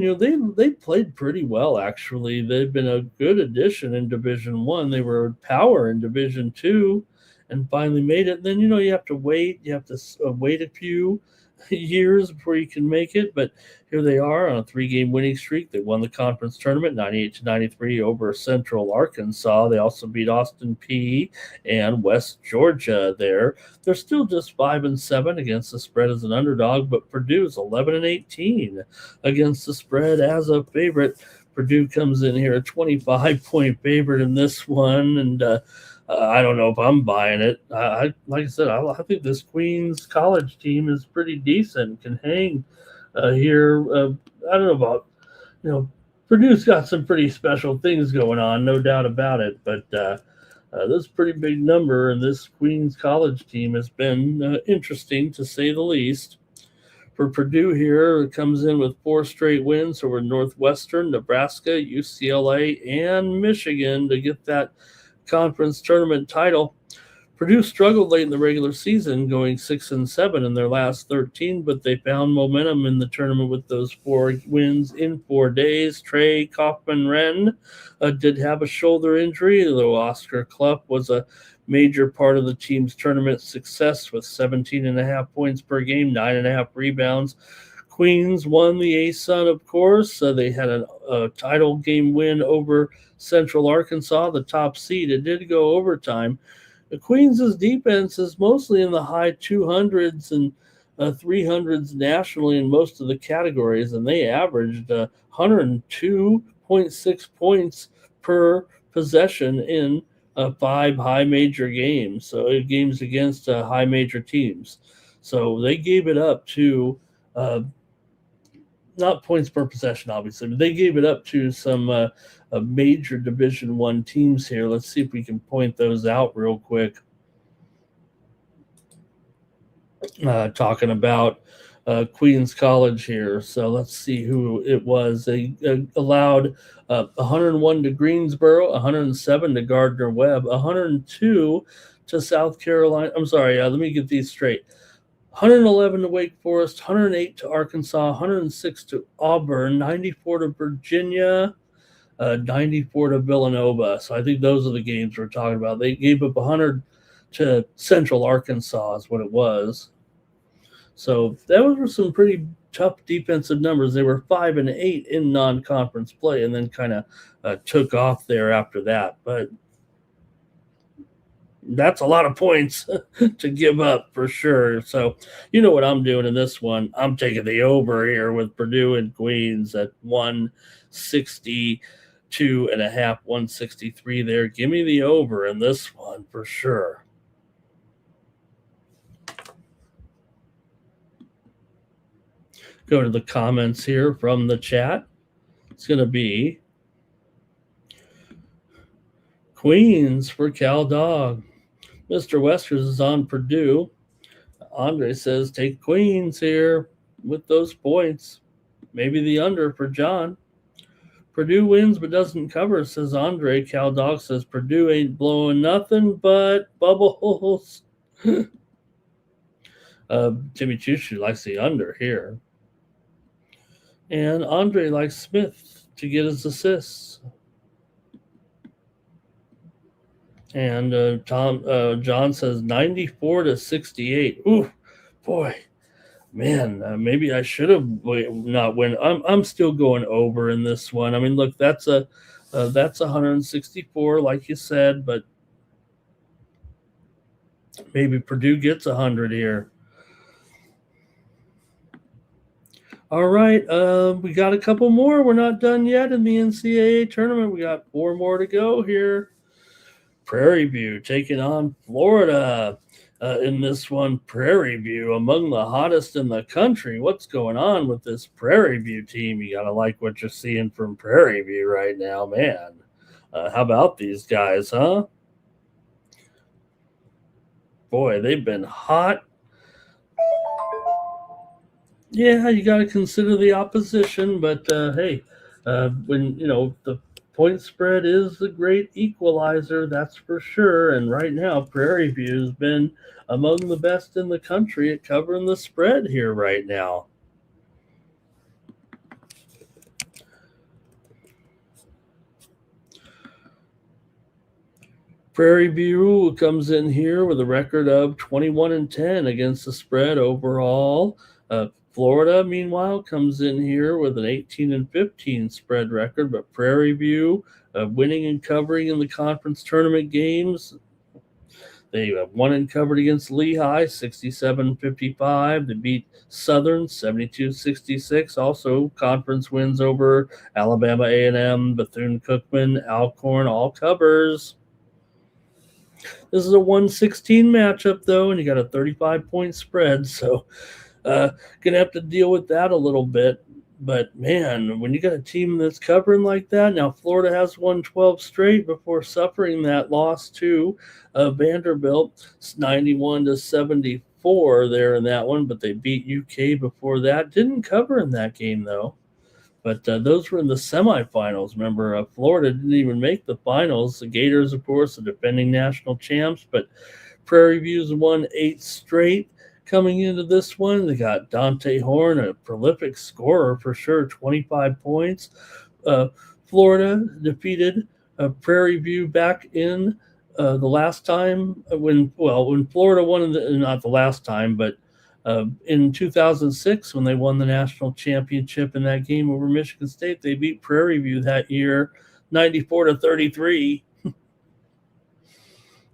they played pretty well. Actually, they've been a good addition in Division One. They were a power in Division Two, and finally made it. Then you have to wait. You have to wait a few years before you can make it. But here they are on a 3-game winning streak. They won the conference tournament 98-93 over Central Arkansas. They also beat Austin Peay and West Georgia there. They're still just 5-7 against the spread as an underdog, but Purdue's 11-18 against the spread as a favorite. Purdue comes in here a 25-point favorite in this one, and I don't know if I'm buying it. Like I said, I think this Queens College team is pretty decent, can hang here. I don't know about, Purdue's got some pretty special things going on, no doubt about it. But this pretty big number, and this Queens College team has been interesting to say the least. For Purdue here, it comes in with 4 straight wins over Northwestern, Nebraska, UCLA, and Michigan to get that conference tournament title. Purdue struggled late in the regular season, going 6-7 in their last 13, but they found momentum in the tournament with those 4 wins in 4 days. Trey Kaufman-Renn did have a shoulder injury, though Oscar Clough was a major part of the team's tournament success with 17.5 points per game, 9.5 rebounds. Queens won the ASUN, of course. They had a title game win over Central Arkansas, the top seed. It did go overtime. The Queens' defense is mostly in the high 200s and 300s nationally in most of the categories, and they averaged 102.6 points per possession in 5 high major games. So games against high major teams. So they gave it up to not points per possession, obviously, but they gave it up to some major Division One teams here. Let's see if we can point those out real quick. Talking about Queens College here. So let's see who it was. They allowed 101 to Greensboro, 107 to Gardner-Webb, 102 to South Carolina. I'm sorry, let me get these straight. 111 to Wake Forest, 108 to Arkansas, 106 to Auburn, 94 to Virginia, 94 to Villanova. So I think those are the games we're talking about. They gave up 100 to Central Arkansas is what it was. So those were some pretty tough defensive numbers. They were 5-8 in non-conference play, and then kind of took off there after that. But that's a lot of points to give up for sure. So you know what I'm doing in this one. I'm taking the over here with Purdue and Queens at 162.5, 163 there. Give me the over in this one for sure. Go to the comments here from the chat. It's going to be Queens for Cal Dog. Mr. Westers is on Purdue. Andre says take Queens here with those points. Maybe the under for John. Purdue wins but doesn't cover, says Andre. Cal Dog says Purdue ain't blowing nothing but bubbles. Timmy Chushu likes the under here. And Andre likes Smith to get his assists. And John says 94-68. Ooh, boy, Man, maybe I should have not win. I'm still going over in this one. I mean, look, that's 164, like you said, but maybe Purdue gets 100 here. All right, we got a couple more. We're not done yet in the NCAA tournament. We got 4 more to go here. Prairie View taking on Florida. In this one, Prairie View, among the hottest in the country. What's going on with this Prairie View team? You got to like what you're seeing from Prairie View right now, man. How about these guys, huh? Boy, they've been hot. Yeah, you got to consider the opposition, but hey, when the point spread is the great equalizer, that's for sure. And right now, Prairie View has been among the best in the country at covering the spread here right now. Prairie View comes in here with a record of 21-10 against the spread overall. Florida, meanwhile, comes in here with an 18-15 spread record, but Prairie View winning and covering in the conference tournament games. They won and covered against Lehigh, 67-55. They beat Southern, 72-66. Also, conference wins over Alabama A&M, Bethune-Cookman, Alcorn, all covers. This is a 116 matchup, though, and you got a 35-point spread, so gonna have to deal with that a little bit. But man, when you got a team that's covering like that, now Florida has won 12 straight before suffering that loss to Vanderbilt, 91-74 there in that one. But they beat UK before that. Didn't cover in that game though. But those were in the semifinals. Remember, Florida didn't even make the finals. The Gators, of course, the defending national champs, but Prairie View's won 8 straight. Coming into this one, they got Dante Horn, a prolific scorer for sure, 25 points. Florida defeated Prairie View back in the last time when Florida won, not the last time, but in 2006 when they won the national championship in that game over Michigan State. They beat Prairie View that year, 94-33.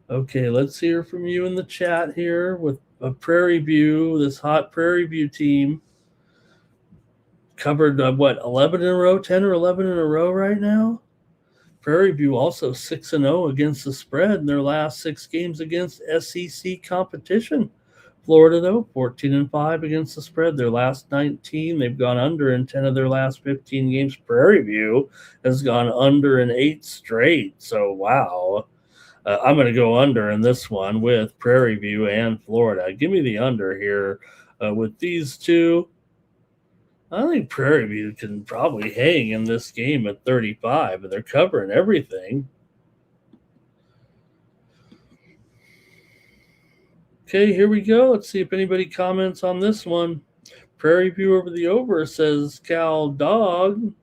Okay, let's hear from you in the chat here with a Prairie View, this hot Prairie View team. Covered 11 in a row, 10 or 11 in a row right now. Prairie View also 6-0 against the spread in their last 6 games against SEC competition. Florida, though, 14-5 against the spread. Their last 19, they've gone under in 10 of their last 15 games. Prairie View has gone under in 8 straight. So, wow. I'm going to go under in this one with Prairie View and Florida. Give me the under here with these two. I think Prairie View can probably hang in this game at 35, but they're covering everything. Okay, here we go. Let's see if anybody comments on this one. Prairie View over the over, says Cal Dog.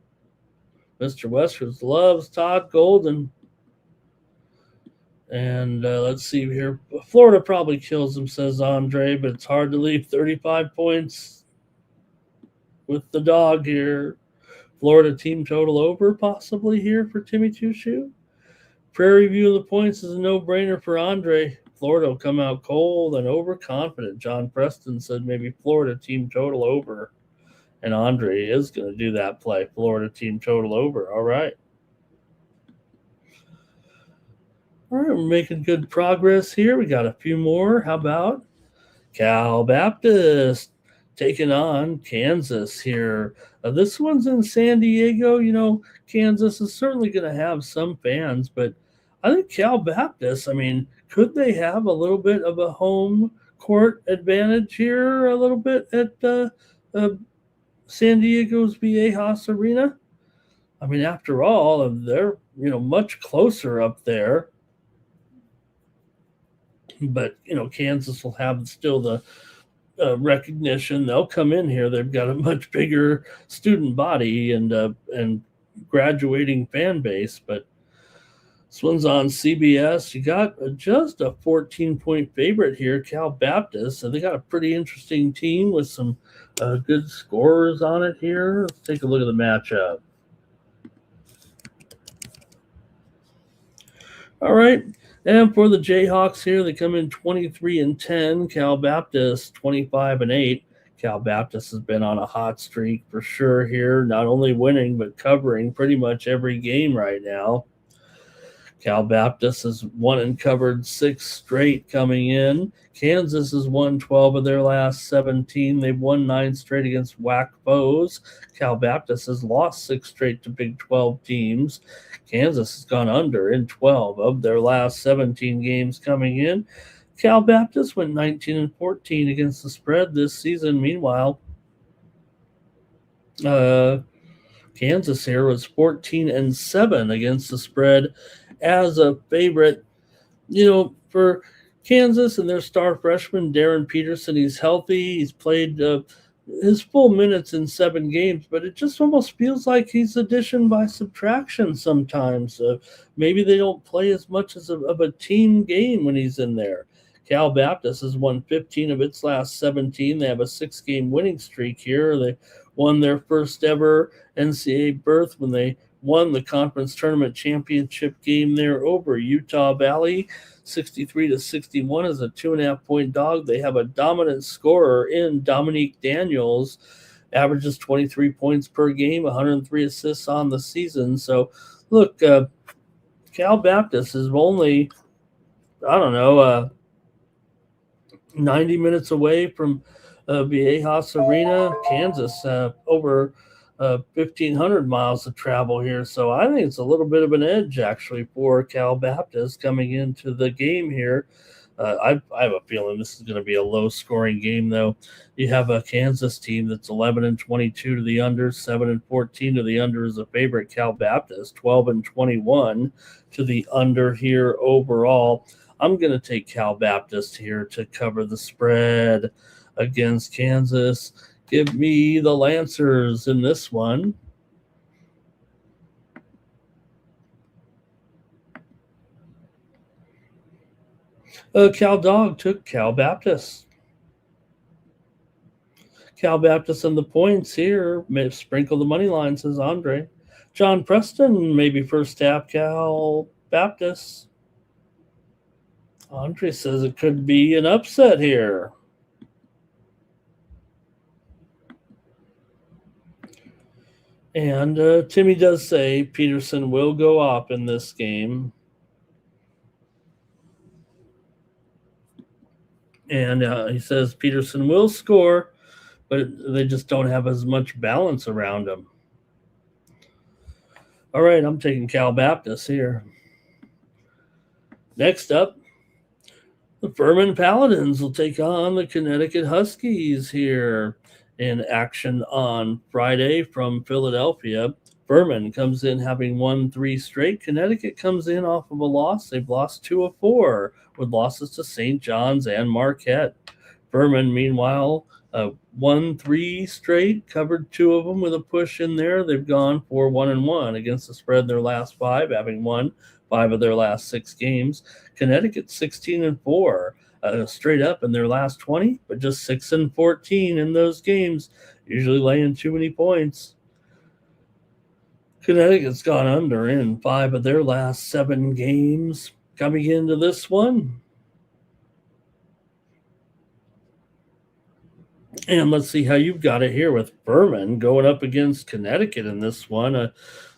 Mr. Westwards loves Todd Golden. And let's see here. Florida probably kills them, says Andre, but it's hard to leave 35 points with the dog here. Florida team total over possibly here for Timmy Two Shoe. Prairie View of the points is a no-brainer for Andre. Florida will come out cold and overconfident. John Preston said maybe Florida team total over. And Andre is going to do that play. Florida team total over. All right. All right, we're making good progress here. We got a few more. How about Cal Baptist taking on Kansas here? This one's in San Diego. You know, Kansas is certainly going to have some fans, but I think Cal Baptist, I mean, could they have a little bit of a home court advantage here a little bit at San Diego's Viejas Arena? I mean, after all, they're, much closer up there. But, Kansas will have still the recognition. They'll come in here. They've got a much bigger student body and graduating fan base. But This one's on CBS. You got just a 14-point favorite here, Cal Baptist. So they got a pretty interesting team with some good scorers on it here. Let's take a look at the matchup. All right. And for the Jayhawks here, they come in 23-10. Cal Baptist 25-8. Cal Baptist has been on a hot streak for sure here, not only winning but covering pretty much every game right now. Cal Baptist has won and covered 6 straight coming in. Kansas has won 12 of their last 17. They've won 9 straight against WAC foes. Cal Baptist has lost 6 straight to Big 12 teams. Kansas has gone under in 12 of their last 17 games coming in. Cal Baptist went 19-14 against the spread this season. Meanwhile, Kansas here was 14-7 against the spread as a favorite. For Kansas and their star freshman, Darren Peterson, he's healthy. He's played his full minutes in 7 games, but it just almost feels like he's addition by subtraction sometimes. Maybe they don't play as much of a team game when he's in there. Cal Baptist has won 15 of its last 17. They have a 6-game winning streak here. They won their first ever NCAA berth when they won the conference tournament championship game there over Utah Valley. 63-61 as a 2.5-point dog. They have a dominant scorer in Dominique Daniels, averages 23 points per game, 103 assists on the season. So, look, Cal Baptist is only, 90 minutes away from Viejas Arena. Kansas, over 1,500 miles to travel here. So I think it's a little bit of an edge, actually, for Cal Baptist coming into the game here. I have a feeling this is going to be a low-scoring game, though. You have a Kansas team that's 11-22 to the under, 7-14 to the under as a favorite. Cal Baptist, 12-21 to the under here overall. I'm going to take Cal Baptist here to cover the spread against Kansas. Give me the Lancers in this one. Cal Dog took Cal Baptist. Cal Baptist and the points here. May sprinkle the money line, says Andre. John Preston, maybe first half Cal Baptist. Andre says it could be an upset here. And Timmy does say Peterson will go up in this game. And he says Peterson will score, but they just don't have as much balance around him. All right, I'm taking Cal Baptist here. Next up, the Furman Paladins will take on the Connecticut Huskies here in action on Friday from Philadelphia. Furman comes in having won 3 straight. Connecticut comes in off of a loss. They've lost 2 of 4 with losses to St. John's and Marquette. Furman, meanwhile, won 3 straight, covered 2 of them with a push in there. They've gone 4-1-1 against the spread in their last 5, having won 5 of their last 6 games. Connecticut 16-4. Straight up in their last 20, but just 6-14 in those games, usually laying too many points. Connecticut's gone under in 5 of their last 7 games. Coming into this one, and let's see how you've got it here with Furman going up against Connecticut in this one.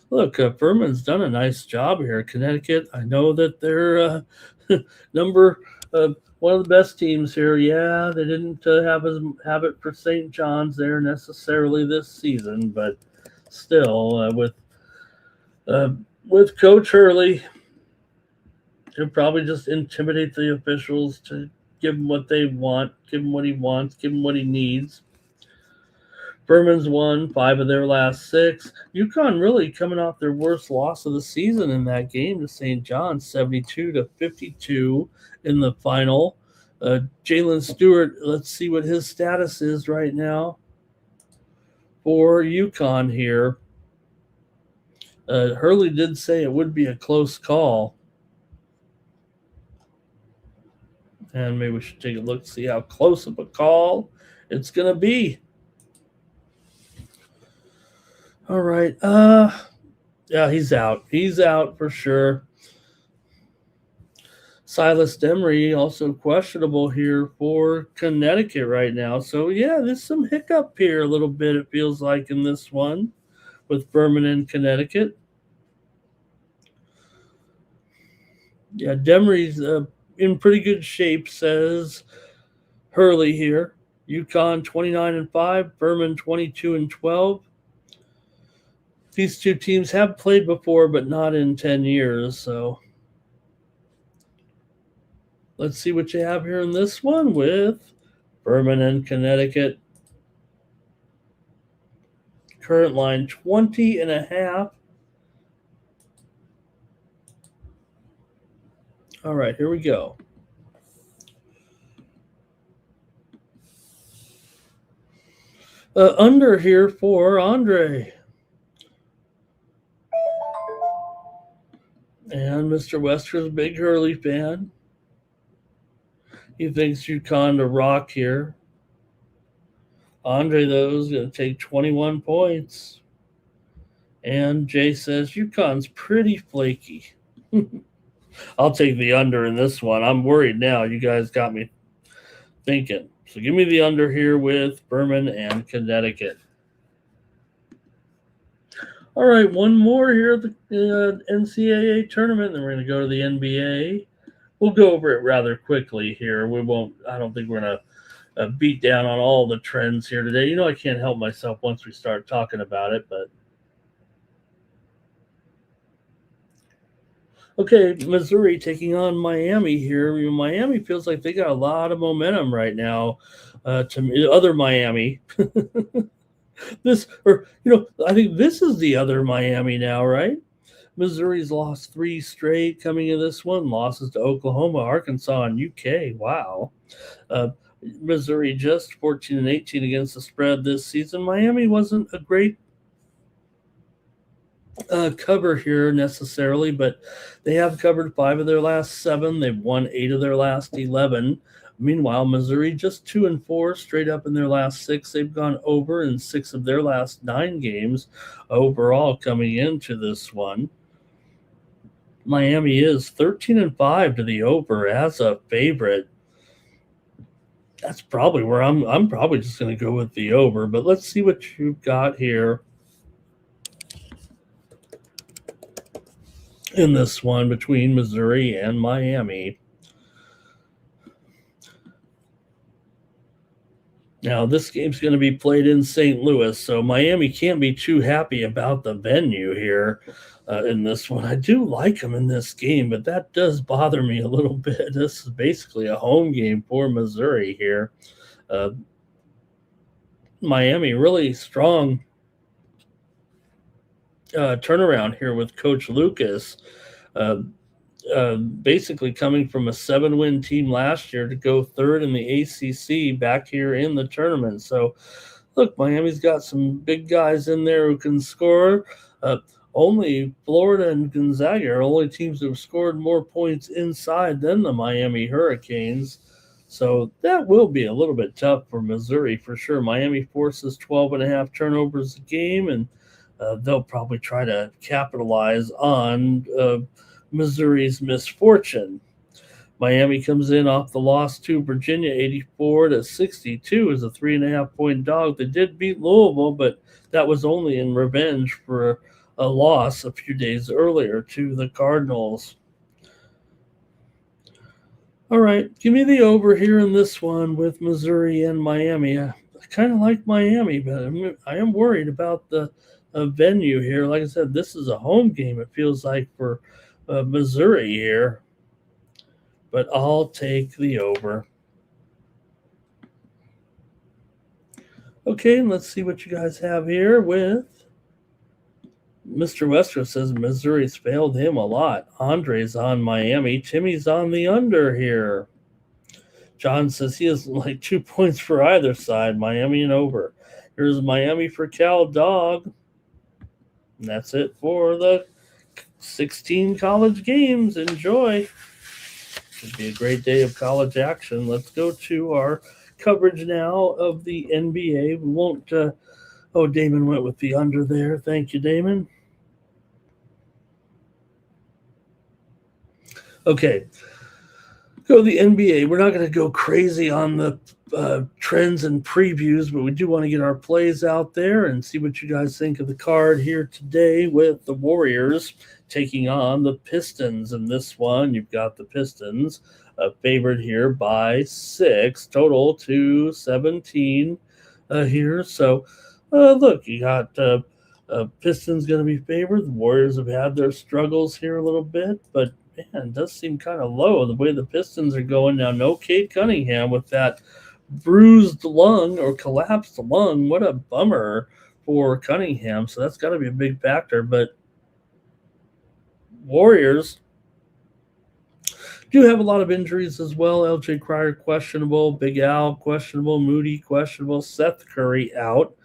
Look, Furman's done a nice job here. Connecticut, I know that they're number one of the best teams here. Yeah, they didn't have it for St. John's there necessarily this season, but still, with Coach Hurley, he'll probably just intimidate the officials to give him what they want, give him what he wants, give him what he needs. Furman's won 5 of their last 6. UConn really coming off their worst loss of the season in that game to St. John's, 72-52 in the final. Jalen Stewart, let's see what his status is right now for UConn here. Hurley did say it would be a close call. And maybe we should take a look, see how close of a call it's going to be. All right. Yeah, he's out. He's out for sure. Silas Demery also questionable here for Connecticut right now. So, yeah, there's some hiccup here a little bit, it feels like, in this one with Berman and Connecticut. Yeah, Demery's in pretty good shape, says Hurley here. UConn 29-5, Berman 22-12. These two teams have played before, but not in 10 years. So let's see what you have here in this one with Berman and Connecticut. Current line 20.5. All right, here we go. Under here for Andre. And Mr. Wester's a big Hurley fan. He thinks UConn to rock here. Andre, though, is going to take 21 points. And Jay says UConn's pretty flaky. I'll take the under in this one. I'm worried now. You guys got me thinking. So give me the under here with Berman and Connecticut. All right, one more here at the NCAA tournament. Then we're going to go to the NBA. We'll go over it rather quickly here. I don't think we're going to beat down on all the trends here today. You know, I can't help myself once we start talking about it, but okay, Missouri taking on Miami here. Miami feels like they got a lot of momentum right now. Other Miami. I think this is the other Miami now, right? Missouri's lost 3 straight coming in this one. Losses to Oklahoma, Arkansas, and UK. Wow. Missouri just 14-18 against the spread this season. Miami wasn't a great cover here necessarily, but they have covered 5 of their last 7. They've won 8 of their last 11. Meanwhile, Missouri just 2-4 straight up in their last 6. They've gone over in 6 of their last 9 games overall coming into this one. Miami is 13-5 to the over as a favorite. That's probably where I'm probably just going to go with the over, but let's see what you've got here in this one between Missouri and Miami. Now, this game's going to be played in St. Louis, so Miami can't be too happy about the venue here in this one. I do like them in this game, but that does bother me a little bit. This is basically a home game for Missouri here. Miami really strong turnaround here with Coach Lucas. Basically coming from a 7-win team last year to go 3rd in the ACC back here in the tournament. So, look, Miami's got some big guys in there who can score. Only Florida and Gonzaga are only teams that have scored more points inside than the Miami Hurricanes. So that will be a little bit tough for Missouri for sure. Miami forces 12.5 turnovers a game, and they'll probably try to capitalize on Missouri's misfortune. Miami comes in off the loss to Virginia, 84-62, as a 3.5-point dog. They did beat Louisville, but that was only in revenge for a loss a few days earlier to the Cardinals. All right, give me the over here in this one with Missouri and Miami. I kind of like Miami, but I am worried about the venue here. Like I said, this is a home game, it feels like, for Missouri here, but I'll take the over. Okay, let's see what you guys have here with Mr. Westro says Missouri's failed him a lot. Andre's on Miami. Timmy's on the under here. John says he has like 2 points for either side, Miami and over. Here's Miami for Cal Dog. And that's it for the 16 college games. Enjoy. Should be a great day of college action. Let's go to our coverage now of the NBA. We won't. Damon went with the under there. Thank you, Damon. Okay. Go to the NBA. We're not going to go crazy on the trends and previews, but we do want to get our plays out there and see what you guys think of the card here today with the Warriors taking on the Pistons. In this one, you've got the Pistons favored here by 6, total to 17 here. So, look, you got Pistons going to be favored. The Warriors have had their struggles here a little bit, but man, it does seem kind of low the way the Pistons are going now. No Cade Cunningham with that bruised lung or collapsed lung. What a bummer for Cunningham. So that's got to be a big factor. But Warriors do have a lot of injuries as well. LJ Cryer questionable, Big Al questionable, Moody questionable, Seth Curry out.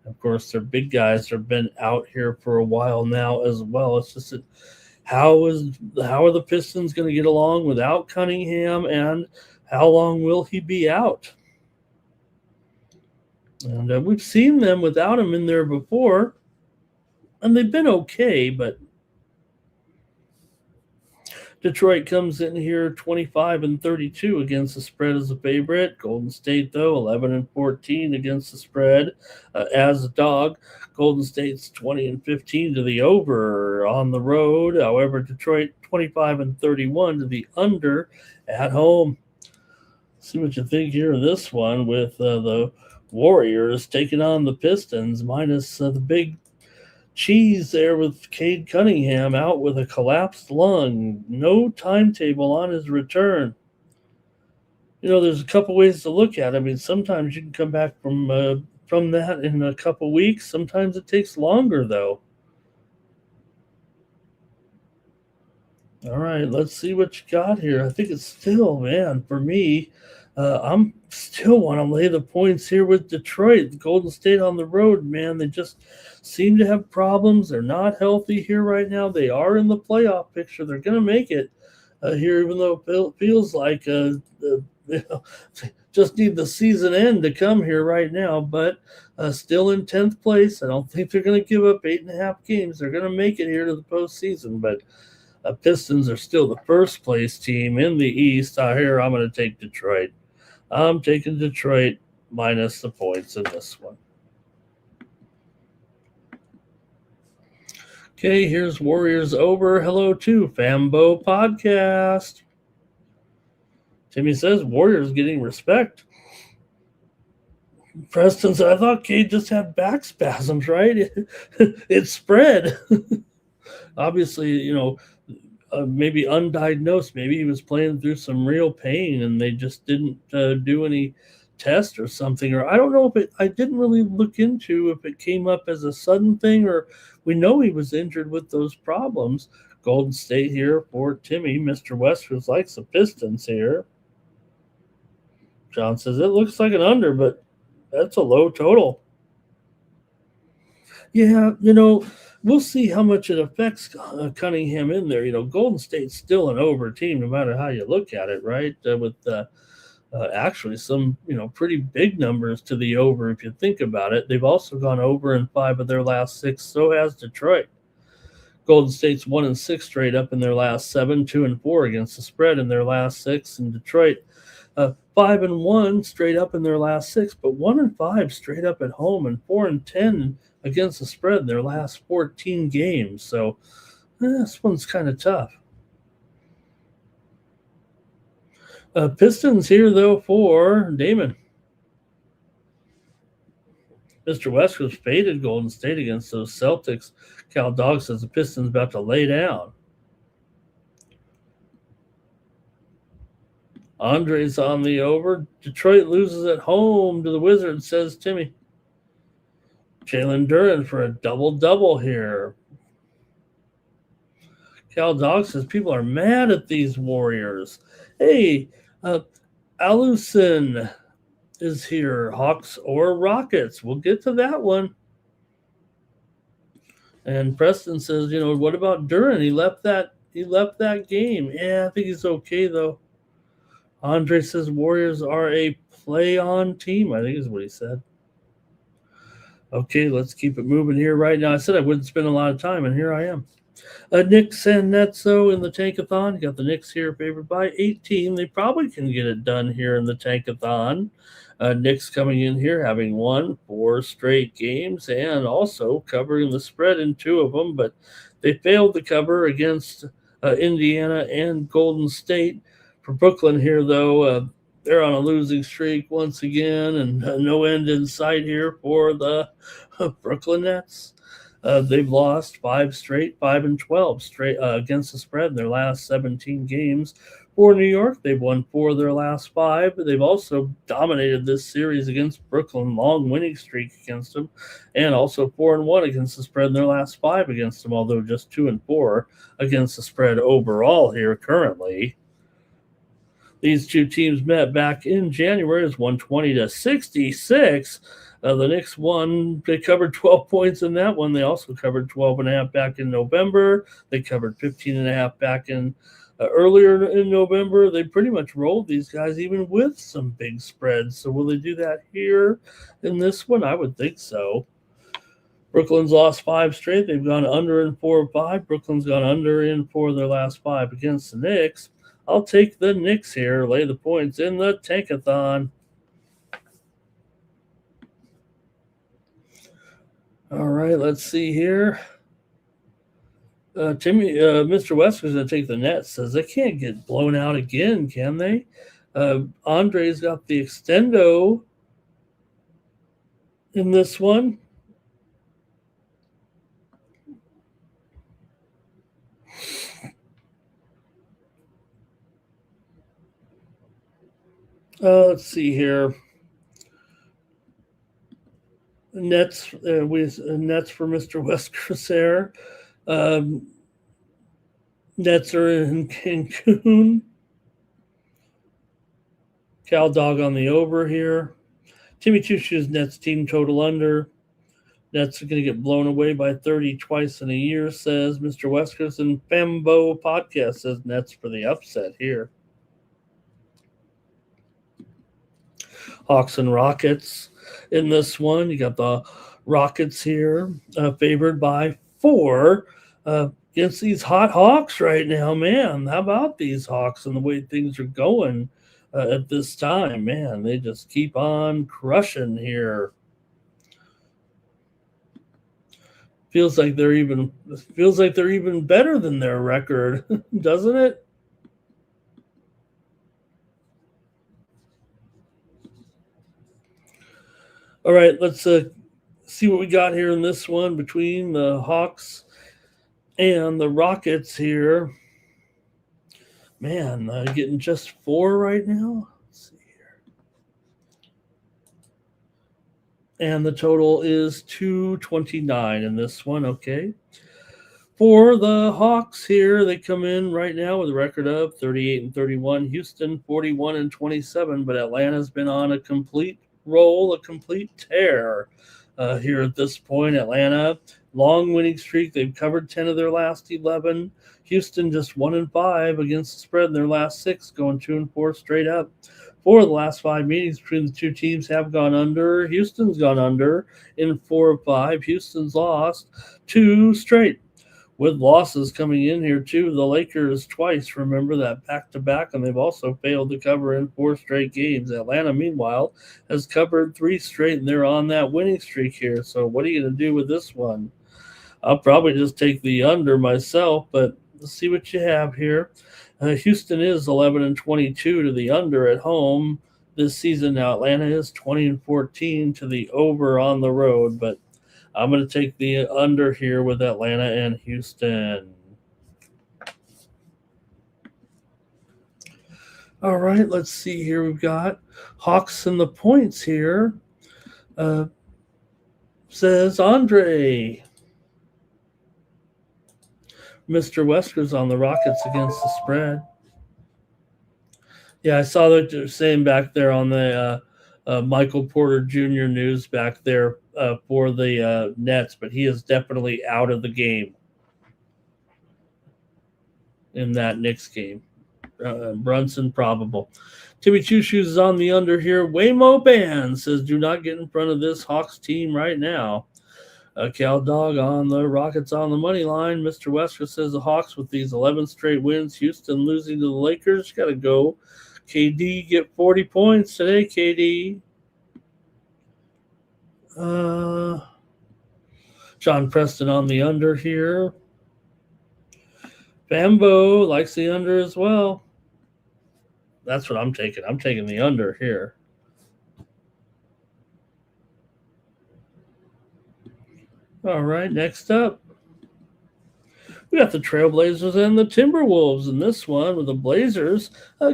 Of course, their big guys have been out here for a while now as well. It's just how are the Pistons going to get along without Cunningham, and how long will he be out? And we've seen them without him in there before, and they've been okay, but Detroit comes in here 25-32 against the spread as a favorite. Golden State, though, 11-14 against the spread as a dog. Golden State's 20-15 to the over on the road. However, Detroit 25-31 to the under at home. See what you think here of this one with the Warriors taking on the Pistons, minus the big cheese there with Cade Cunningham out with a collapsed lung. No timetable on his return. There's a couple ways to look at it. I mean, sometimes you can come back from that in a couple weeks. Sometimes it takes longer, though. All right, let's see what you got here. I think it's still, man, for me, I'm still want to lay the points here with Detroit. Golden State on the road, man, they just seem to have problems. They're not healthy here right now. They are in the playoff picture. They're going to make it here, even though it feels like just need the season end to come here right now. But still in 10th place. I don't think they're going to give up 8.5 games. They're going to make it here to the postseason. But Pistons are still the first place team in the East. Here, I'm going to take Detroit. I'm taking Detroit minus the points in this one. Okay, here's Warriors over. Hello to Fambo Podcast. Timmy says Warriors getting respect. Preston said, I thought Cade just had back spasms, right? It spread. Obviously, maybe undiagnosed. Maybe he was playing through some real pain and they just didn't do any test or something. Or I don't know I didn't really look into if it came up as a sudden thing, or we know he was injured with those problems. Golden State here for Timmy. Mr. Westers likes the Pistons here. John says it looks like an under, but that's a low total. Yeah, we'll see how much it affects Cunningham in there. Golden State's still an over team, no matter how you look at it, right? With actually some, pretty big numbers to the over if you think about it. They've also gone over in 5 of their last 6. So has Detroit. Golden State's 1-6 straight up in their last 7, 2-4 against the spread in their last 6, and Detroit 5-1 straight up in their last 6, but 1-5 straight up at home, and 4-10 against the spread in their last 14 games. So this one's kind of tough. Pistons here, though, for Damon. Mr. West was faded Golden State against those Celtics. Cal Dog says the Pistons about to lay down. Andre's on the over. Detroit loses at home to the Wizards, says Timmy. Jalen Duren for a double-double here. Cal Dog says people are mad at these Warriors. Hey, Aluson is here. Hawks or Rockets? We'll get to that one. And Preston says, what about Duren? He left that game. Yeah, I think he's okay though. Andre says Warriors are a play-on team, I think is what he said. Okay, let's keep it moving here right now. I said I wouldn't spend a lot of time, and here I am. Knicks and Nets, though, in the Tankathon. You got the Knicks here favored by 18. They probably can get it done here in the Tankathon. Knicks coming in here having won 4 straight games and also covering the spread in 2 of them, but they failed to cover against Indiana and Golden State. For Brooklyn here, though, they're on a losing streak once again, and no end in sight here for the Brooklyn Nets. They've lost 5 straight, 5-12 straight against the spread in their last 17 games. For New York, they've won 4 of their last 5. They've also dominated this series against Brooklyn, long winning streak against them, and also 4-1 against the spread in their last 5 against them, although just 2-4 against the spread overall here currently. These 2 teams met back in January. It was 120-66. The Knicks won. They covered 12 points in that one. They also covered 12.5 back in November. They covered 15.5 back in earlier in November. They pretty much rolled these guys even with some big spreads. So will they do that here in this one? I would think so. Brooklyn's lost 5 straight. They've gone under in 4 of 5. Brooklyn's gone under in 4 of their last 5 against the Knicks. I'll take the Knicks here, lay the points in the Tankathon. All right, let's see here. Mr. Wester's going to take the Nets. Says they can't get blown out again, can they? Andre's got the extendo in this one. Let's see here. Nets Nets for Mr. Wester's there. Nets are in Cancun. Cal Dog on the over here. Timmy Chuchu's Nets team total under. Nets are going to get blown away by 30 twice in a year, says Mr. Weskers. And Fembo Podcast says Nets for the upset here. Hawks and Rockets in this one. You got the Rockets here favored by 4 against these hot Hawks right now, man. How about these Hawks and the way things are going at this time? Man, they just keep on crushing here. Feels like they're even better than their record, doesn't it? All right, let's see what we got here in this one between the Hawks and the Rockets here. Man, getting just 4 right now. Let's see here. And the total is 229 in this one, okay. For the Hawks here, they come in right now with a record of 38-31. Houston 41-27, but Atlanta's been on a complete roll, a complete tear here at this point. Atlanta, long winning streak. They've covered 10 of their last 11. Houston just 1-5 against the spread in their last 6, going 2-4 straight up. 4 of the last 5 meetings between the 2 teams have gone under. Houston's gone under in 4 of 5. Houston's lost 2 straight. With losses coming in here, too. The Lakers twice, remember that back-to-back, and they've also failed to cover in 4 straight games. Atlanta, meanwhile, has covered 3 straight, and they're on that winning streak here. So what are you going to do with this one? I'll probably just take the under myself, but let's see what you have here. Houston is 11-22 to the under at home this season. Now Atlanta is 20-14 to the over on the road, but I'm going to take the under here with Atlanta and Houston. All right, let's see here. We've got Hawks and the points here. Says Andre. Mr. Wesker's on the Rockets against the spread. Yeah, I saw that they're saying back there on the Michael Porter Jr. news back there for the Nets, but he is definitely out of the game in that Knicks game. Brunson probable. Timmy Choo Shoes is on the under here. Waymo Band says, do not get in front of this Hawks team right now. Cal Dog on the Rockets on the money line. Mr. Wesker says the Hawks with these 11 straight wins. Houston losing to the Lakers. Got to go. KD get 40 points today, KD. John Preston on the under here. Bambo likes the under as well. That's what I'm taking. I'm taking the under here. All right, next up, we got the Trailblazers and the Timberwolves in this one, with the Blazers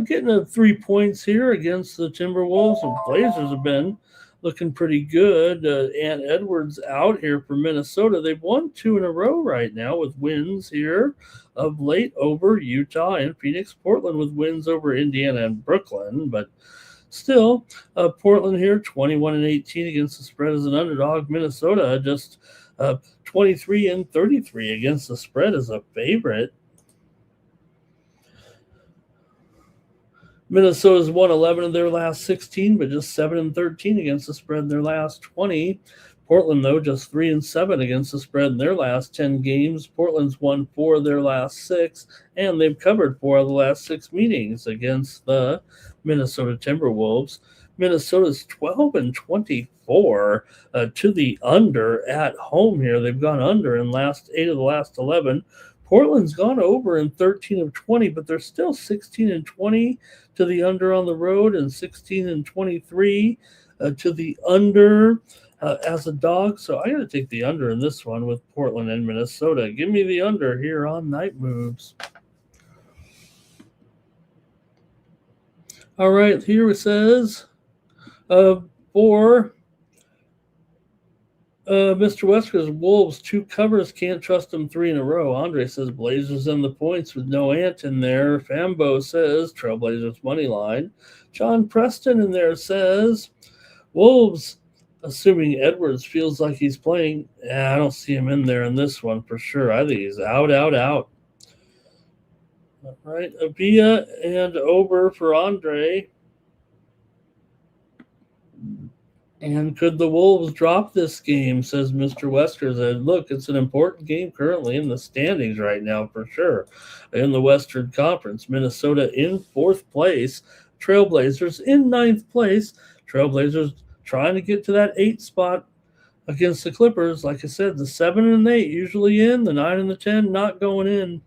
getting 3 points here against the Timberwolves. The Blazers have been looking pretty good. Ant Edwards out here for Minnesota. They've won 2 in a row right now with wins here of late over Utah and Phoenix. Portland with wins over Indiana and Brooklyn, but still, Portland here 21-18 against the spread as an underdog. Minnesota just 23-33 against the spread as a favorite. Minnesota's won 11 of their last 16, but just 7-13 against the spread in their last 20. Portland, though, just 3-7 against the spread in their last 10 games. Portland's won 4 of their last 6, and they've covered 4 of the last 6 meetings against the Minnesota Timberwolves. Minnesota's 12-24 to the under at home here. They've gone under in 8 of the last 11. Portland's gone over in 13 of 20, but they're still 16-20 to the under on the road and 16-23 to the under as a dog. So I got to take the under in this one with Portland and Minnesota. Give me the under here on Night Moves. All right, here it says for Mr. Wesker's Wolves, 2 covers, can't trust them 3 in a row. Andre says Blazers and the points with no Ant in there. Fambo says Trailblazers money line. John Preston in there says Wolves, assuming Edwards feels like he's playing. I don't see him in there in this one for sure. I think he's out. All right, Avia and Ober for Andre. And could the Wolves drop this game, says Mr. Wesker. Look, it's an important game currently in the standings right now for sure. In the Western Conference, Minnesota in 4th place, Trailblazers in 9th place. Trailblazers trying to get to that 8th spot against the Clippers. Like I said, the 7 and 8 usually in, the 9 and the 10 not going in.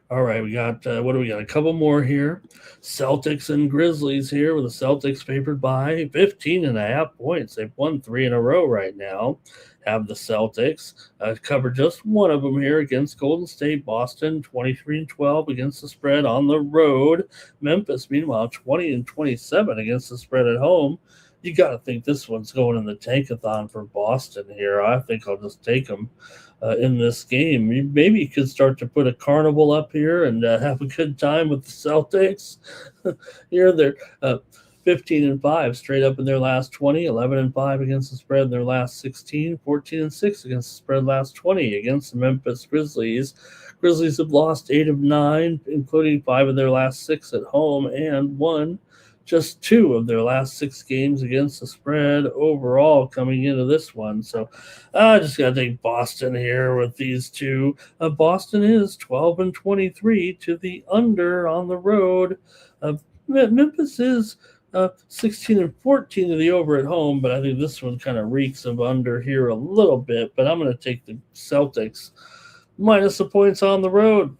All right, we got, what do we got? A couple more here. Celtics and Grizzlies here, with the Celtics favored by 15.5 points. They've won 3 in a row right now. Have the Celtics cover just one of them here against Golden State. Boston 23-12 against the spread on the road. Memphis, meanwhile, 20-27 against the spread at home. You got to think this one's going in the tankathon for Boston here. I think I'll just take them in this game. Maybe you could start to put a carnival up here and have a good time with the Celtics. Here they're 15-5 straight up in their last 20, 11-5 against the spread in their last 16, 14-6 against the spread last 20 against the Memphis Grizzlies. Grizzlies have lost 8 of 9, including 5 of their last 6 at home, and won just 2 of their last 6 games against the spread overall coming into this one. So I just got to take Boston here with these 2. Boston is 12-23 to the under on the road. Memphis is 16-14 to the over at home, but I think this one kind of reeks of under here a little bit. But I'm going to take the Celtics minus the points on the road.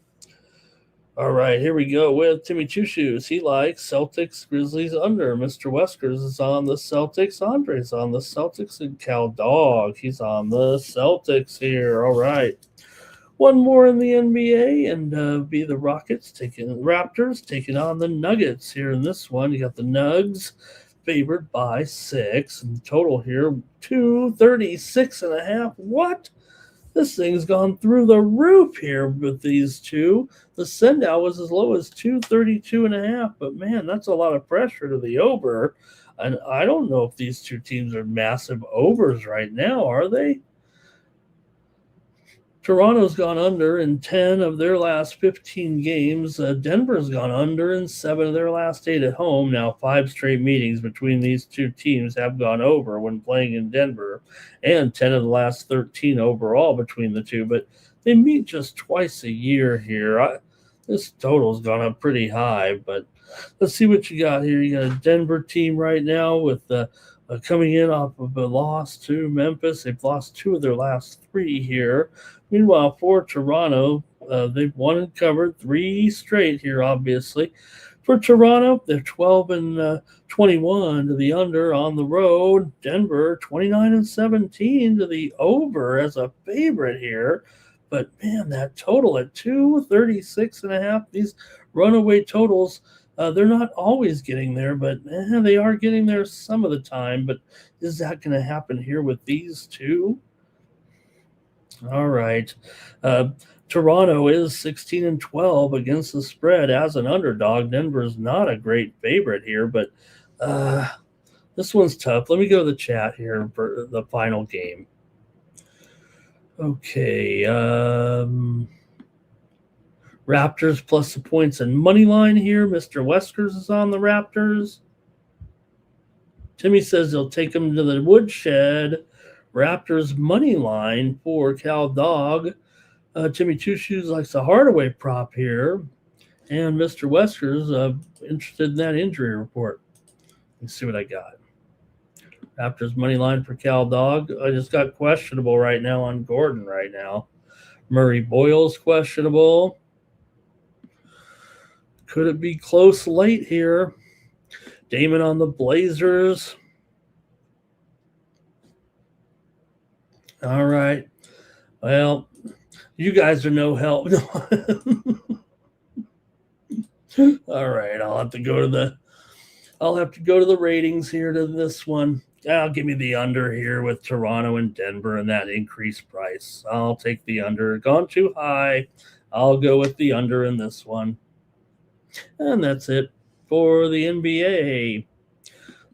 All right, here we go with Timmy Choo Shoes. He likes Celtics, Grizzlies under. Mr. Weskers is on the Celtics. Andre's on the Celtics. And Cal Dog, he's on the Celtics here. All right. One more in the NBA, and be the Rockets Raptors taking on the Nuggets here in this one. You got the Nugs favored by 6. And the total here, 236.5. What? This thing's gone through the roof here with these 2. The send-out was as low as 232.5, but man, that's a lot of pressure to the over. And I don't know if these 2 teams are massive overs right now, are they? Toronto's gone under in 10 of their last 15 games. Denver's gone under in 7 of their last 8 at home. Now, 5 straight meetings between these two teams have gone over when playing in Denver, and 10 of the last 13 overall between the two. But they meet just twice a year here. This total's gone up pretty high, but let's see what you got here. You got a Denver team right now with coming in off of a loss to Memphis. They've lost 2 of their last 3 here. Meanwhile, for Toronto, they've won and covered 3 straight here, obviously. For Toronto, they're 12 and 21 to the under on the road. Denver, 29 and 17 to the over as a favorite here. But, man, that total at 236.5, these runaway totals, they're not always getting there, but they are getting there some of the time. But is that going to happen here with these two? All right. Toronto is 16 and 12 against the spread as an underdog. Denver's not a great favorite here, but this one's tough. Let me go to the chat here for the final game. Okay. Raptors plus the points and money line here. Mr. Weskers is on the Raptors. Timmy says he'll take them to the woodshed. Raptors money line for Cal Dog. Timmy Two Shoes likes a Hardaway prop here. And Mr. Weskers interested in that injury report. Let's see what I got. Raptors money line for Cal Dog. I just got questionable right now on Gordon right now. Murray Boyle's questionable. Could it be close late here? Damon on the Blazers. All right. Well, you guys are no help. All right. I'll have to go to the ratings here to this one. Give me the under here with Toronto and Denver and that increased price. I'll take the under. Gone too high. I'll go with the under in this one. And that's it for the NBA.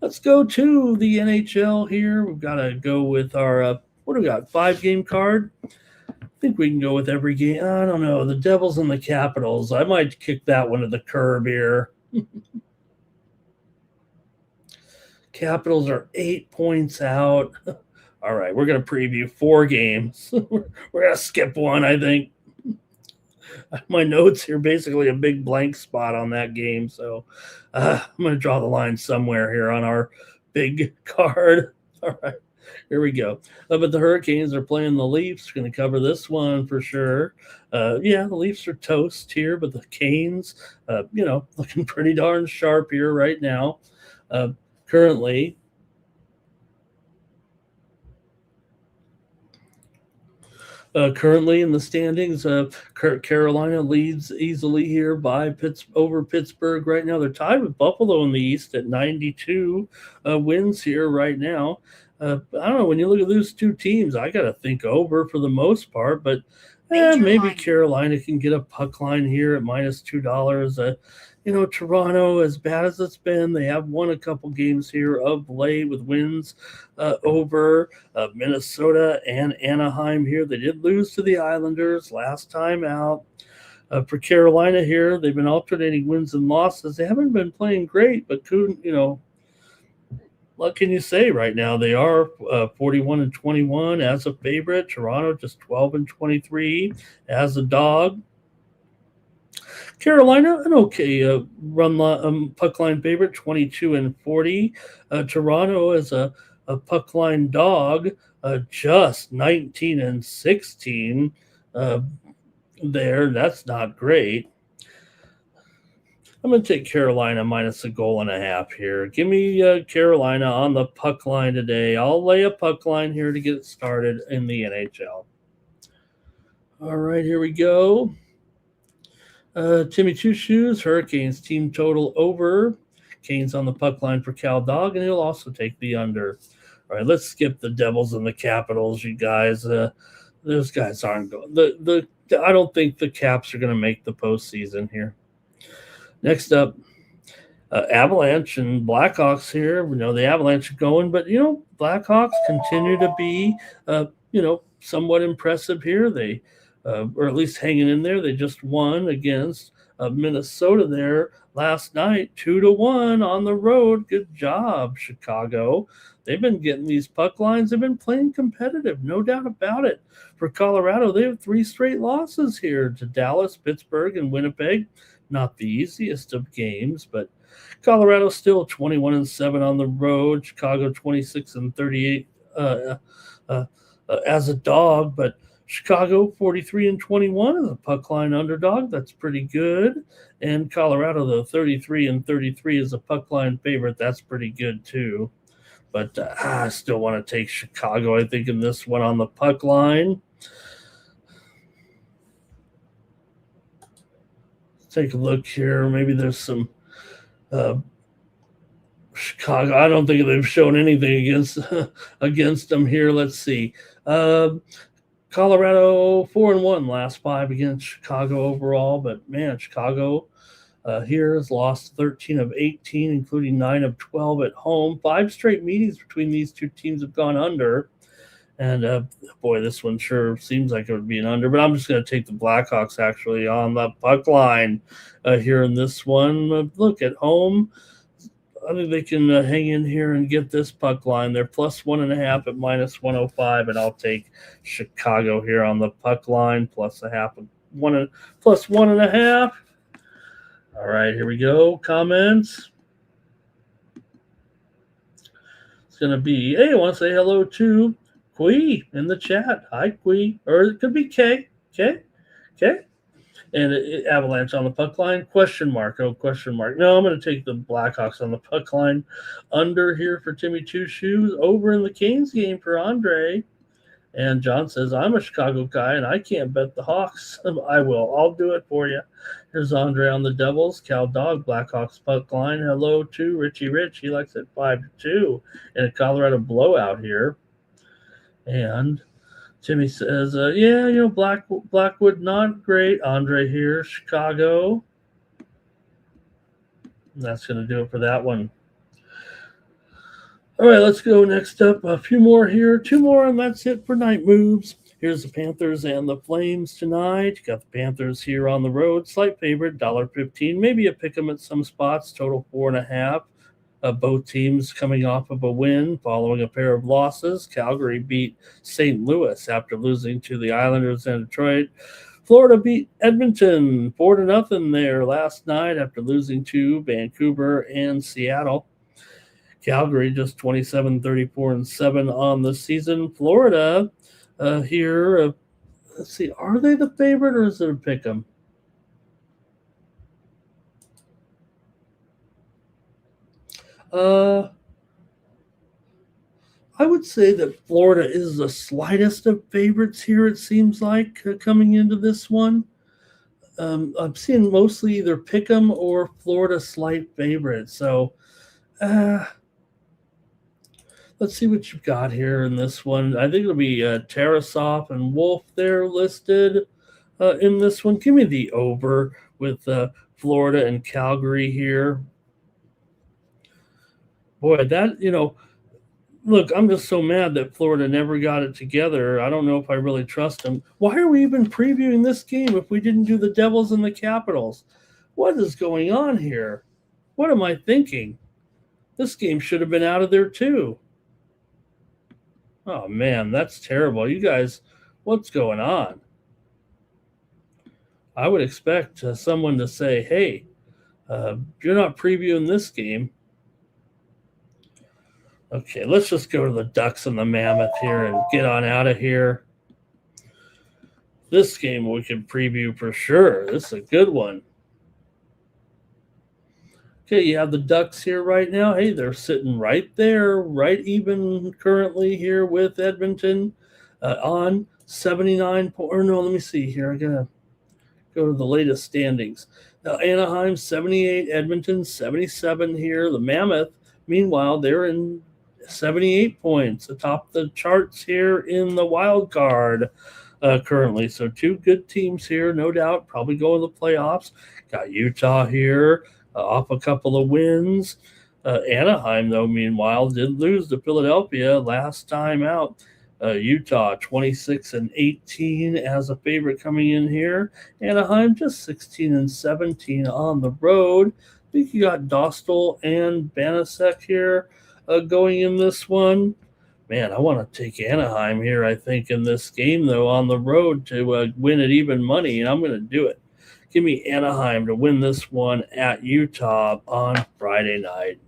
Let's go to the NHL here. We've got to go with our, what do we got, 5-game card? I think we can go with every game. I don't know. The Devils and the Capitals. I might kick that one to the curb here. Capitals are 8 points out. All right, we're going to preview 4 games. We're going to skip one, I think. My notes here basically a big blank spot on that game, so I'm going to draw the line somewhere here on our big card. All right, here we go. But the Hurricanes are playing the Leafs. Going to cover this one for sure. The Leafs are toast here, but the Canes, looking pretty darn sharp here right now. Currently, in the standings, Carolina leads easily here by over Pittsburgh right now. They're tied with Buffalo in the East at 92 wins here right now. I don't know. When you look at those two teams, I got to think over for the most part, but maybe Carolina can get a puck line here at -$2. Toronto, as bad as it's been, they have won a couple games here of late with wins over Minnesota and Anaheim here. They did lose to the Islanders last time out. For Carolina here, they've been alternating wins and losses. They haven't been playing great, but what can you say right now? They are 41 and 21 as a favorite. Toronto just 12 and 23 as a dog. Carolina, an okay puck line favorite, 22 and 40. Toronto is a puck line dog, just 19 and 16 there. That's not great. I'm going to take Carolina -1.5 here. Give me Carolina on the puck line today. I'll lay a puck line here to get it started in the NHL. All right, here we go. Timmy Two Shoes, Hurricanes team total over. Canes on the puck line for Cal Dog, and he'll also take the under. All right, let's skip the Devils and the Capitals, you guys. Those guys aren't going. I don't think the Caps are going to make the postseason here. Next up, Avalanche and Blackhawks here. We know the Avalanche are going, but Blackhawks continue to be somewhat impressive here. They, or at least hanging in there. They just won against Minnesota there last night, 2-1 on the road. Good job, Chicago. They've been getting these puck lines. They've been playing competitive, no doubt about it. For Colorado, they have 3 straight losses here to Dallas, Pittsburgh, and Winnipeg. Not the easiest of games, but Colorado still 21-7 on the road. Chicago 26-38 as a dog, but Chicago 43-21 as a puck line underdog. That's pretty good. And Colorado, though, 33-33 as a puck line favorite. That's pretty good too. But I still want to take Chicago, I think, in this one on the puck line. Let's take a look here. Maybe there's some Chicago. I don't think they've shown anything against them here. Let's see. Colorado 4-1 last 5 against Chicago overall, but man, Chicago here has lost 13 of 18, including 9 of 12 at home. 5 straight meetings between these two teams have gone under. And boy, this one sure seems like it would be an under, but I'm just going to take the Blackhawks actually on the puck line here in this one. Look, at home, I think they can hang in here and get this puck line. They're plus 1.5 at -105, and I'll take Chicago here on the puck line, plus 1.5. All right, here we go. Comments. It's going to be, hey, I want to say hello to Quee in the chat. Hi, Quee. Or it could be K. Okay. And Avalanche on the puck line, question mark. Oh, question mark. No, I'm going to take the Blackhawks on the puck line. Under here for Timmy Two Shoes. Over in the Canes game for Andre. And John says, I'm a Chicago guy, and I can't bet the Hawks. I will. I'll do it for you. Here's Andre on the Devils. Cal Dog, Blackhawks puck line. Hello to Richie Rich. He likes it 5-2 in a Colorado blowout here. And Timmy says, yeah, Blackwood not great. Andre here, Chicago. And that's going to do it for that one. All right, let's go next up. A few more here. 2 more, and that's it for Night Moves. Here's the Panthers and the Flames tonight. You got the Panthers here on the road. Slight favorite, $1.15. Maybe a pick 'em at some spots. Total 4.5. Both teams coming off of a win following a pair of losses. Calgary beat St. Louis after losing to the Islanders and Detroit. Florida beat Edmonton 4-0 there last night after losing to Vancouver and Seattle. Calgary just 27-34-7 on the season. Florida here, let's see, are they the favorite or is it a pick 'em? I would say that Florida is the slightest of favorites here, it seems like, coming into this one. I'm seeing mostly either pick 'em or Florida slight favorite. So let's see what you've got here in this one. I think it'll be Tarasov and Wolf there listed in this one. Give me the over with Florida and Calgary here. Boy, that, look, I'm just so mad that Florida never got it together. I don't know if I really trust them. Why are we even previewing this game if we didn't do the Devils and the Capitals? What is going on here? What am I thinking? This game should have been out of there too. Oh, man, that's terrible. You guys, what's going on? I would expect someone to say, hey, you're not previewing this game. Okay, let's just go to the Ducks and the Mammoth here and get on out of here. This game we can preview for sure. This is a good one. Okay, you have the Ducks here right now. Hey, they're sitting right there, right even currently here with Edmonton on 79 points. Or no, let me see here. I got to go to the latest standings. Now, Anaheim 78, Edmonton 77 here. The Mammoth, meanwhile, they're in 78 points atop the charts here in the wild card currently. So 2 good teams here, no doubt, probably go to the playoffs. Got Utah here off a couple of wins. Anaheim, though, meanwhile, did lose to Philadelphia last time out. Utah 26-18 as a favorite coming in here. Anaheim just 16-17 on the road. I think you got Dostal and Banasek here going in this one. Man, I want to take Anaheim here, I think, in this game, though, on the road to win at even money, and I'm going to do it. Give me Anaheim to win this one at Utah on Friday night.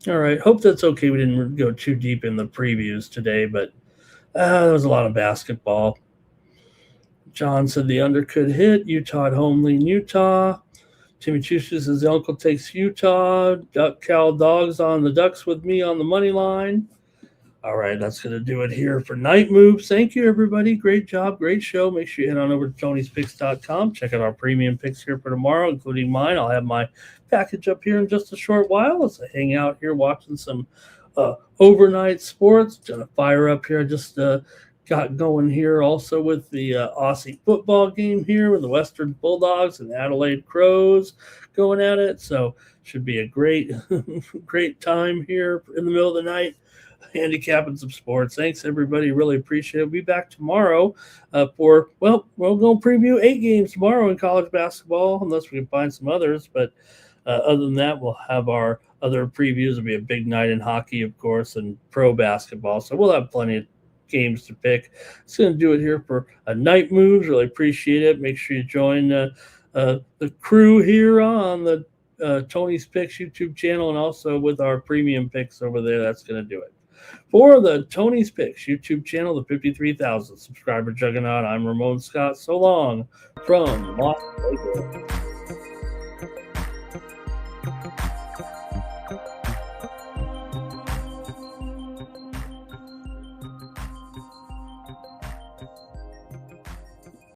All right, hope that's okay. We didn't go too deep in the previews today, but there was a lot of basketball. John said the under could hit. Utah at home, lean Utah. Timmy Chuchu says the uncle takes Utah. Duck Cal Dogs on the Ducks with me on the money line. All right, that's going to do it here for Night Moves. Thank you, everybody. Great job, great show. Make sure you head on over to Tony'sPicks.com. Check out our premium picks here for tomorrow, including mine. I'll have my package up here in just a short while as I hang out here watching some overnight sports. Going to fire up here. Just got going here also with the Aussie football game here with the Western Bulldogs and Adelaide Crows going at it. So should be a great, great time here in the middle of the night. Handicapping some sports. Thanks, everybody. Really appreciate it. We'll be back tomorrow we're going to preview 8 games tomorrow in college basketball, unless we can find some others. But other than that, we'll have our other previews. It'll be a big night in hockey, of course, and pro basketball. So we'll have plenty of games to pick. It's going to do it here for Night Moves. Really appreciate it. Make sure you join the crew here on the Tony's Picks YouTube channel and also with our premium picks over there. That's going to do it. For the Tony's Picks YouTube channel, the 53,000 subscriber juggernaut, I'm Ramon Scott. So long from Las Vegas.